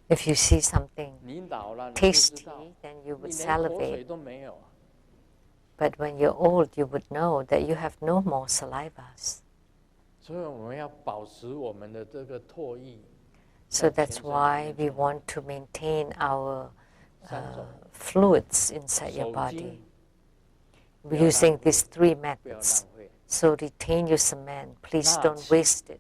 If you see something 你老了，你就知 tasty, 道， then you 你 would 连口水 salivate. 都没有。 But when you're old, you would know that you have no more salivas. 所以我们要保持我们的这个唾液。 So 在 that's 全身里 why 面 we 充 want to maintain our 3种 fluids inside your 手 body. 经 We're 不要浪 using 费， these 3不要 methods. 浪费。 So retain your cement. Please 纳 don't 气。 waste it.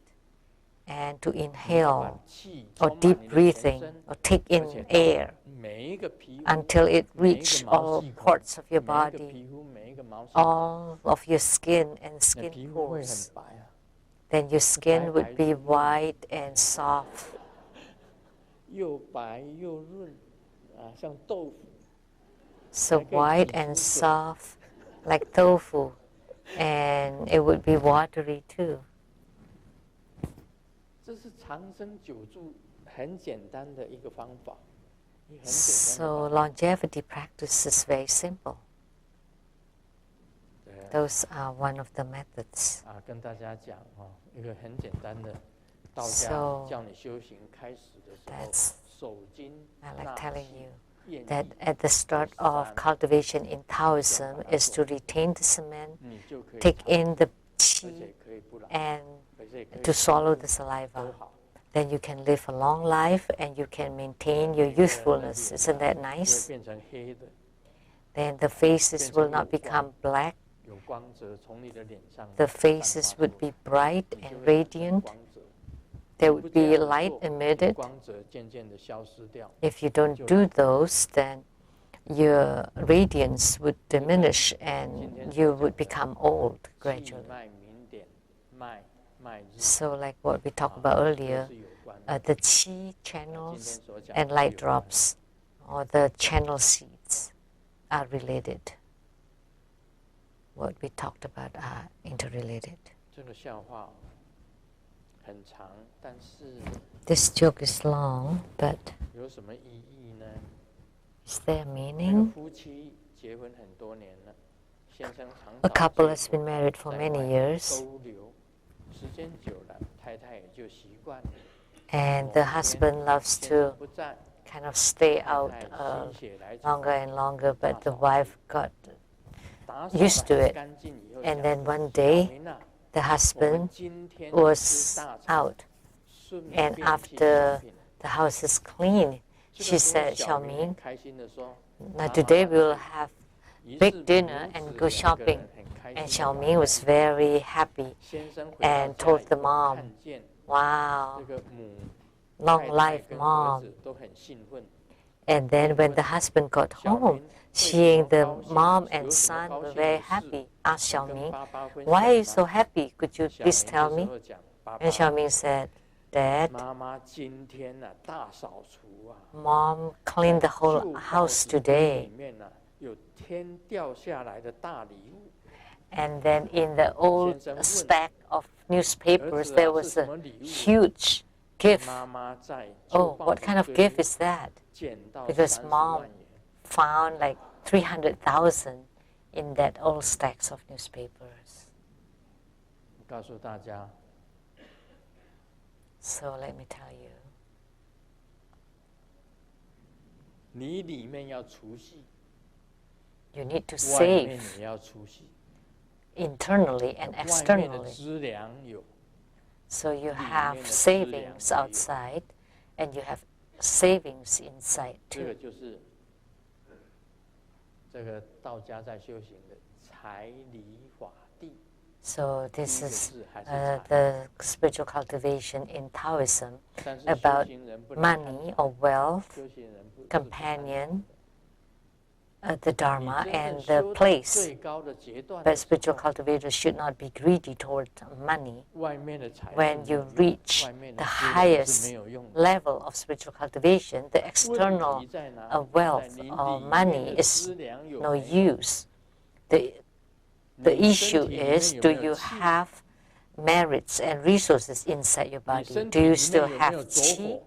And to 你要把 inhale 气 or 充满 deep 你的全 breathing 身， or take 而 in 且到 air 每一个皮肤， until it 每一个 reach 毛 all 细孔， parts of your 每一个 body, 皮肤，每一个毛细孔， all of your skin and 你的 skin 皮肤会 pores. 很白啊， Then your skin would be 白白 white and soft, 又白又润，啊，像豆腐。 so 还可以 white 挤 and 出水。 soft like tofu, and it would be watery too. 这是长生久住很简单的一个方法，一个很简单的 So 方法。 longevity practice is very simple. Those are one of the methods. 跟大家讲一个很简单的道家 So 叫你修行开始的时候， that's 守精 I like 纳 telling 气 you 厌 that 意， at the start of cultivation in Taoism is to retain the cement, 你就可以 take 长 in the 而 qi, 且可以不老， and 而且可以 to swallow the 都 saliva. 好。 Then you can live a long life and you can maintain your youthfulness. Isn't that 会 nice? 变成黑的， Then the faces will not become black. 有光泽从你的脸上 The 散发 faces 出 would 来 be bright 你就 and 会产生 radiant. 光泽。 There 你不 would 这 be 样子 light 做，你 emitted. 光泽渐渐的消失掉。 If you don't do those, then your radiance would diminish and you would become old 气 gradually. 脉明点脉脉日 So like what we talked about 都 earlier, 是有关的。 the qi 今天 channels 所讲 and 的 light 有关 drops or the channel seeds are related. What we talked about are interrelated. 这个笑话很长，但是 This joke is long, but 有什么意义呢？ is there 那个 meaning? 夫妻结婚很多年了，先生常 A 找 couple 借 has 口 been married for 在 many 外 years, 勾留，时间久了，太太也就习惯了。 and the husband loves 先生 to 不在， kind of stay 太 out 太心血来潮， longer and longer, but the 打扫 wife got 打扫 used to 得很 it. 干净以后， And 讲 then one 小 day, 明啊， the 我们 husband 今天 was 吃大餐， out, 顺 and 便去 after 小品。 the house is clean, 这 she 个时候 said, 小明很 Xiaoming, 开心的说：“ now 妈妈 today 万 we will 岁 have 于 big 是 dinner 母 and 子 go 两个 shopping. 人很开 And 心地往 Xiaoming 外 was very happy 先生回到 and 家 told 以 the 后 mom, 看见 wow, 这个母 long 太太 life 跟儿 mom. 子都很兴奋。 And then when the husband got 小 home, 明为什 seeing 么 the 高兴？ mom 有 and 什么 son 高 were 兴 very 的事？ happy, asked 能跟 Xiaoming, 爸爸分 why are you 享 so 吗？ happy? Could you 小 please 明 tell 这时 me? 候讲：“爸 And 爸， Xiaoming said, Dad, 妈妈今天呢大扫除啊， Mom cleaned the 在 whole 旧报 house 纸堆里 today. 面呢有天掉下来的大礼物。 And then in the old 先生问 stack of 儿 newspapers, 子 there 啊，是 was 什 a 么礼物？ huge gift. 妈妈在旧 Oh, 报 what 纸 kind of 堆 gift is that? 捡到 Because 30 Mom 万元。 found like 300,000 in that old stacks of newspapers. 我告诉大家， So let me tell you, 你里面要除息， you need to 外面 save 也要除息。 internally and 外面的 externally. 资粮有， So you 里面 have 的资粮 savings 也有。 outside and you have savings inside 这个 too. 就是这个道家在修行的财理法地。 So 第 this 一个 is 字还是财， the spiritual cultivation in Taoism 但是 about 修行人不能看 money 财 or wealth, 修行人不是不看财 companion, the 你 Dharma, 真 and 正 the 修到 place. 最高的阶段 But 的时 spiritual 候， cultivators should not be greedy toward money. 外面的财是 When 没 you 有用的 reach 外面 the 的资粮是 highest 没有用的。 level of spiritual cultivation, the 问 external 题在哪 of 里？在 wealth 你 or 里 money 面的 is 资粮有 no 没有？ use. The 你 issue 身体里面 is, 有 do 没有 you 气？ have merits and resources inside your 你 body? 身 Do 体 you 里 still 面有没 have 有着 qi? 火？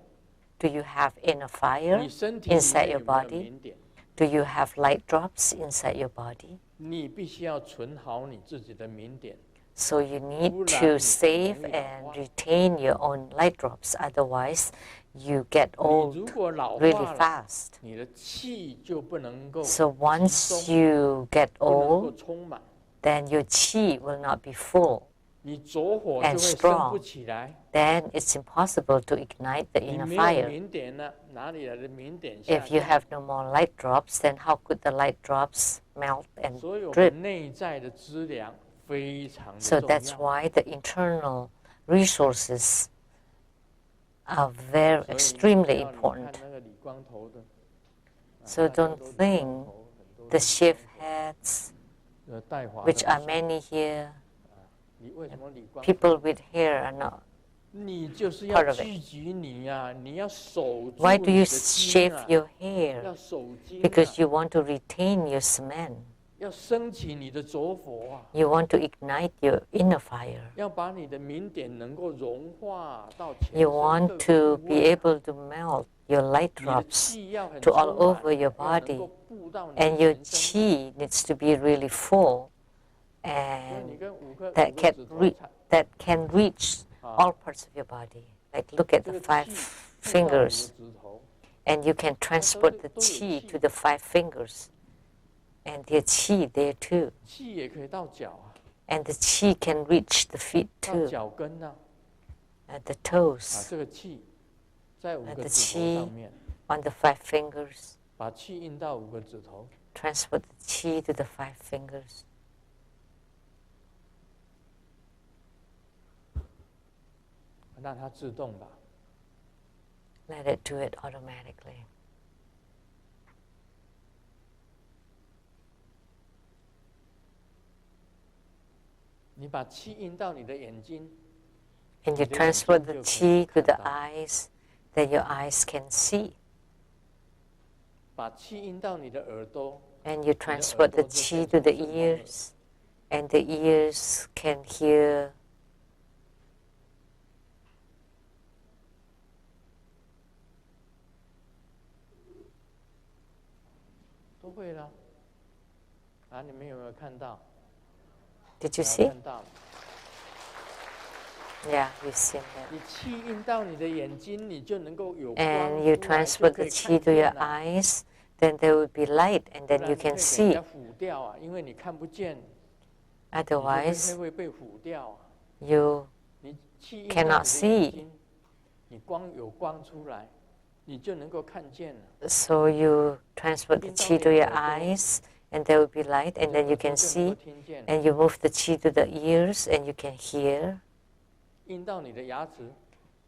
Do you have inner fire 你身体里 inside 面 your 有没有 body? 明点？ Do you have light drops inside your body? 你必须要存好你自己的明点， So you need 不然 to 你很 save 容易老 and 化。 retain your own light drops. Otherwise, you get 你 old 如果老 really 化了， fast. 你的气就不能够 So 集 once 中， you get 不能够 old, 充满， then your qi will not be full. 你着火 And 就会升 strong 不起来。 Then it's impossible to ignite the 你 inner 没有 fire. 明点了，哪里来的明点下 If you 降？ have no more light drops, then how could the light drops melt and 所以我 drip? 们内在的资粮非常的 So 重 that's 要。 why the internal resources are very 所以你 extremely 不要你看 important. 那个理光头的， So 大家 don't 都理光 think 头，很多 the 都理 shift 光 heads, 头带华 which 的 are 不算 many here, 你为什么理光头？ people with hair are not. 你就是要 part of it. 聚集你呀、你要守住 Why do 你 you 的心 shave 啊， your hair? 要守经 Because 啊， you want to retain your cement. 要升起你的着火啊， You want to ignite your inner fire. 要把你的明点能够融化到全 You 身 want 各 to 个部 be 位， able to melt your light 你的 drops 气要很 to all 充满 over your 要能 body. 够布到你 And 的 your 全身。 qi needs to be really full and that can reach all parts of your body. Like look at the 5 fingers, and you can transport the qi to the 5 fingers, and the qi there too. And the qi can reach the feet too, at the toes. The qi on the 5 fingers. Transport the qi to the 5 fingers. Let it do it automatically. And you transport the qi to the eyes, then your eyes can see. And you transport the qi to the ears, and the ears can hear. Did you see? Yeah, you've seen that. And you transport the qi to your eyes, then there will be light, and then you can see. Otherwise, you cannot see. So you transport the qi to your eyes, and there will be light, and then you can see. And you move the qi to the ears, and you can hear.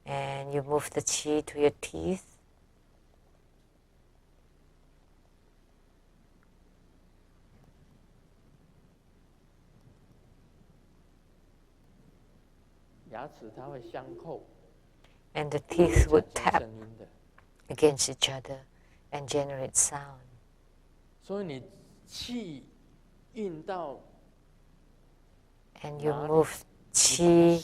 And you move the qi to your teeth. And the teeth would tap against each other and generate sound. And you move qi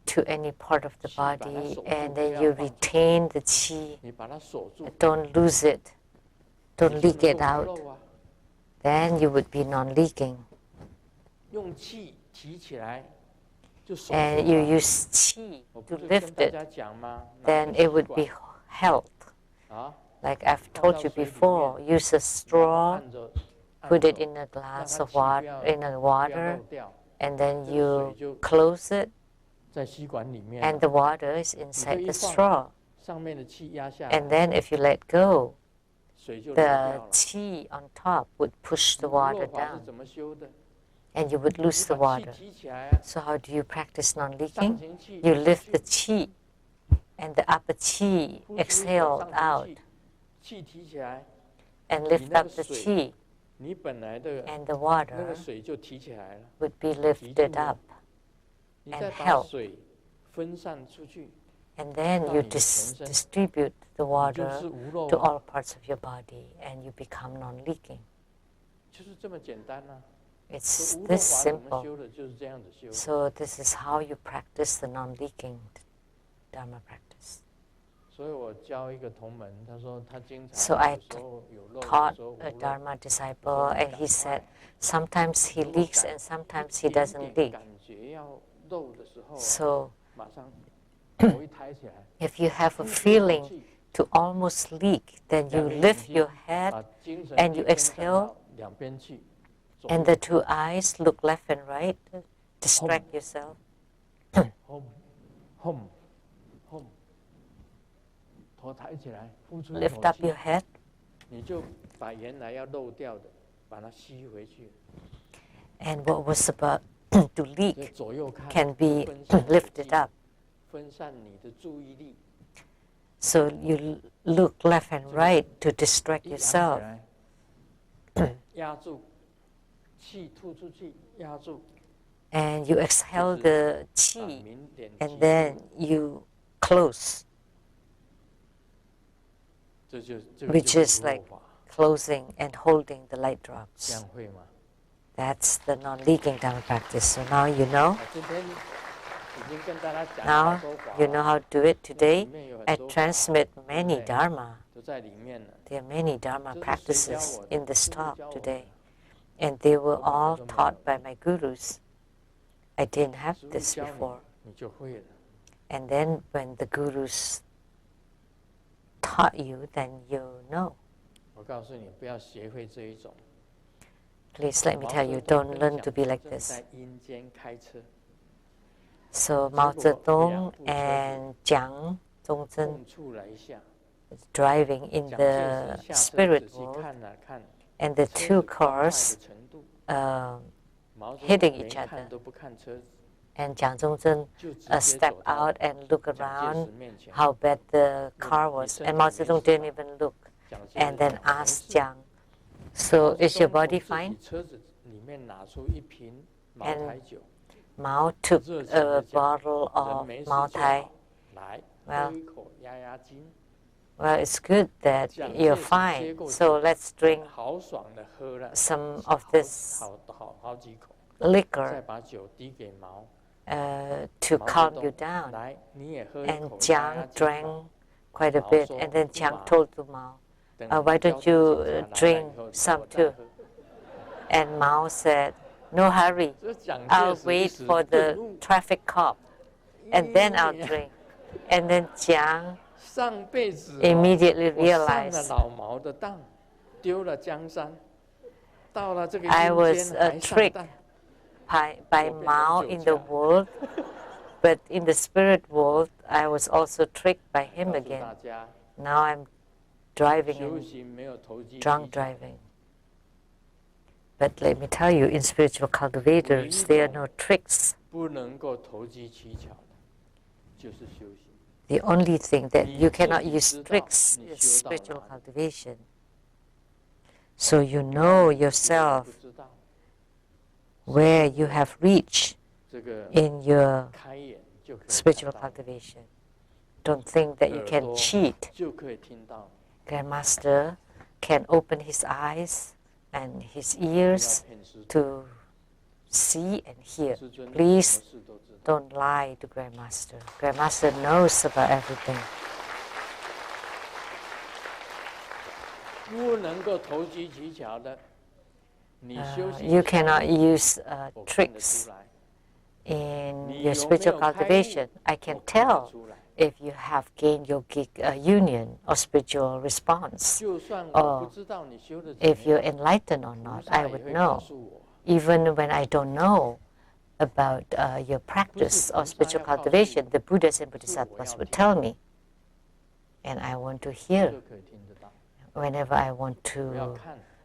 to any part of the body, and then you retain the qi. Don't lose it. Don't leak it out. Then you would be non-leaking. And you use qi to lift it, then it would be held. Like I've told you before, use a straw, put it in a glass of water, and then you close it, and the water is inside the straw. And then if you let go, the qi on top would push the water down, and you would lose the water. So how do you practice non-leaking? You lift the qi, and the upper qi exhaled out, and lift up the qi, and the water would be lifted up and held. And then you distribute the water to all parts of your body, and you become non-leaking. It's this simple. So this is how you practice the non-leaking Dharma practice. So I taught a Dharma disciple, and he said, sometimes he leaks and sometimes he doesn't leak. So if you have a feeling to almost leak, then you lift your head and you exhale, and the 2 eyes look left and right, distract yourself. Lift up your head. And what was about to leak can be lifted up. So you look left and right to distract yourself. And you exhale the qi, and then you close, which is like closing and holding the light drops. That's the non-leaking Dharma practice. So now you know. Now you know how to do it. Today I transmit many Dharma. There are many Dharma practices in this talk today. And they were all taught by my gurus. I didn't have this before. And then when the gurus taught you, then you know. Please let me tell you, don't learn to be like this. So Mao Zedong and Jiang Zhongzhen driving in the spirit world, and the two cars hitting each other. And Jiang Zhongzhen stepped out and looked around how bad the car was. And Mao Zedong didn't even look. And then asked Jiang, so is your body fine? And Mao took a bottle of Mao Tai. Well, it's good that you're fine, so let's drink some of this liquor to calm you down. And Jiang drank quite a bit, and then Jiang told to Mao, why don't you drink some too? And Mao said, no hurry, I'll wait for the traffic cop, and then I'll drink. And then Jiang immediately realized, I was tricked by Mao in the world, but in the spirit world, I was also tricked by him again. Now I'm driving and drunk driving. But let me tell you, in spiritual cultivators, there are no tricks. The only thing that you cannot use tricks is spiritual cultivation. So you know yourself where you have reached in your spiritual cultivation. Don't think that you can cheat. Grandmaster can open his eyes and his ears to see and hear. Please don't lie to Grandmaster. Grandmaster knows about everything. You cannot use tricks in your spiritual cultivation. I can tell if you have gained yogic union or spiritual response, or if you're enlightened or not. I would know. Even when I don't know about your practice or spiritual cultivation, the Buddhas and Bodhisattvas would tell me, and I want to hear. Whenever I want to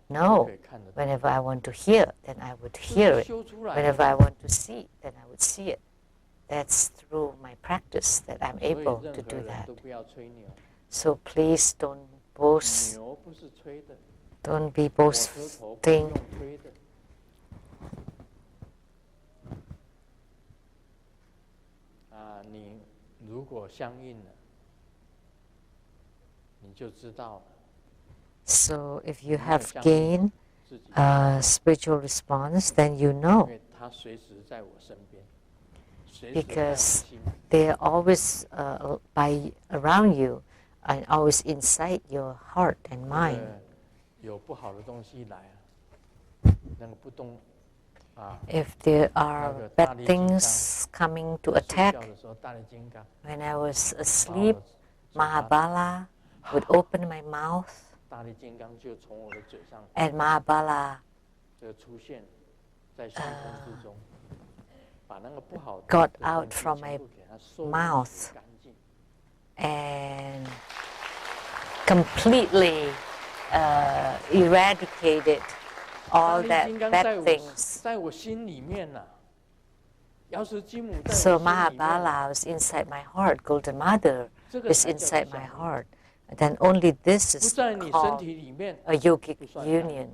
know, whenever I want to hear, then I would hear it. Whenever I want to see, then I would see it. That's through my practice that I'm able to do that. So please don't boast. Don't be boasting. So if you have gained spiritual response, then you know. Because they are always around you and always inside your heart and mind. If there are bad things coming to attack, when I was asleep, Mahabala would open my mouth, and Mahabala got out from my mouth and completely eradicated all that bad things. So Mahabala was inside my heart, Golden Mother is inside my heart. Then only this is called a yogic union.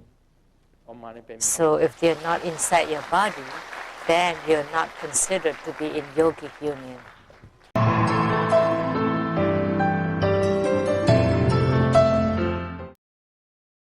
So if they're not inside your body, then you're not considered to be in yogic union.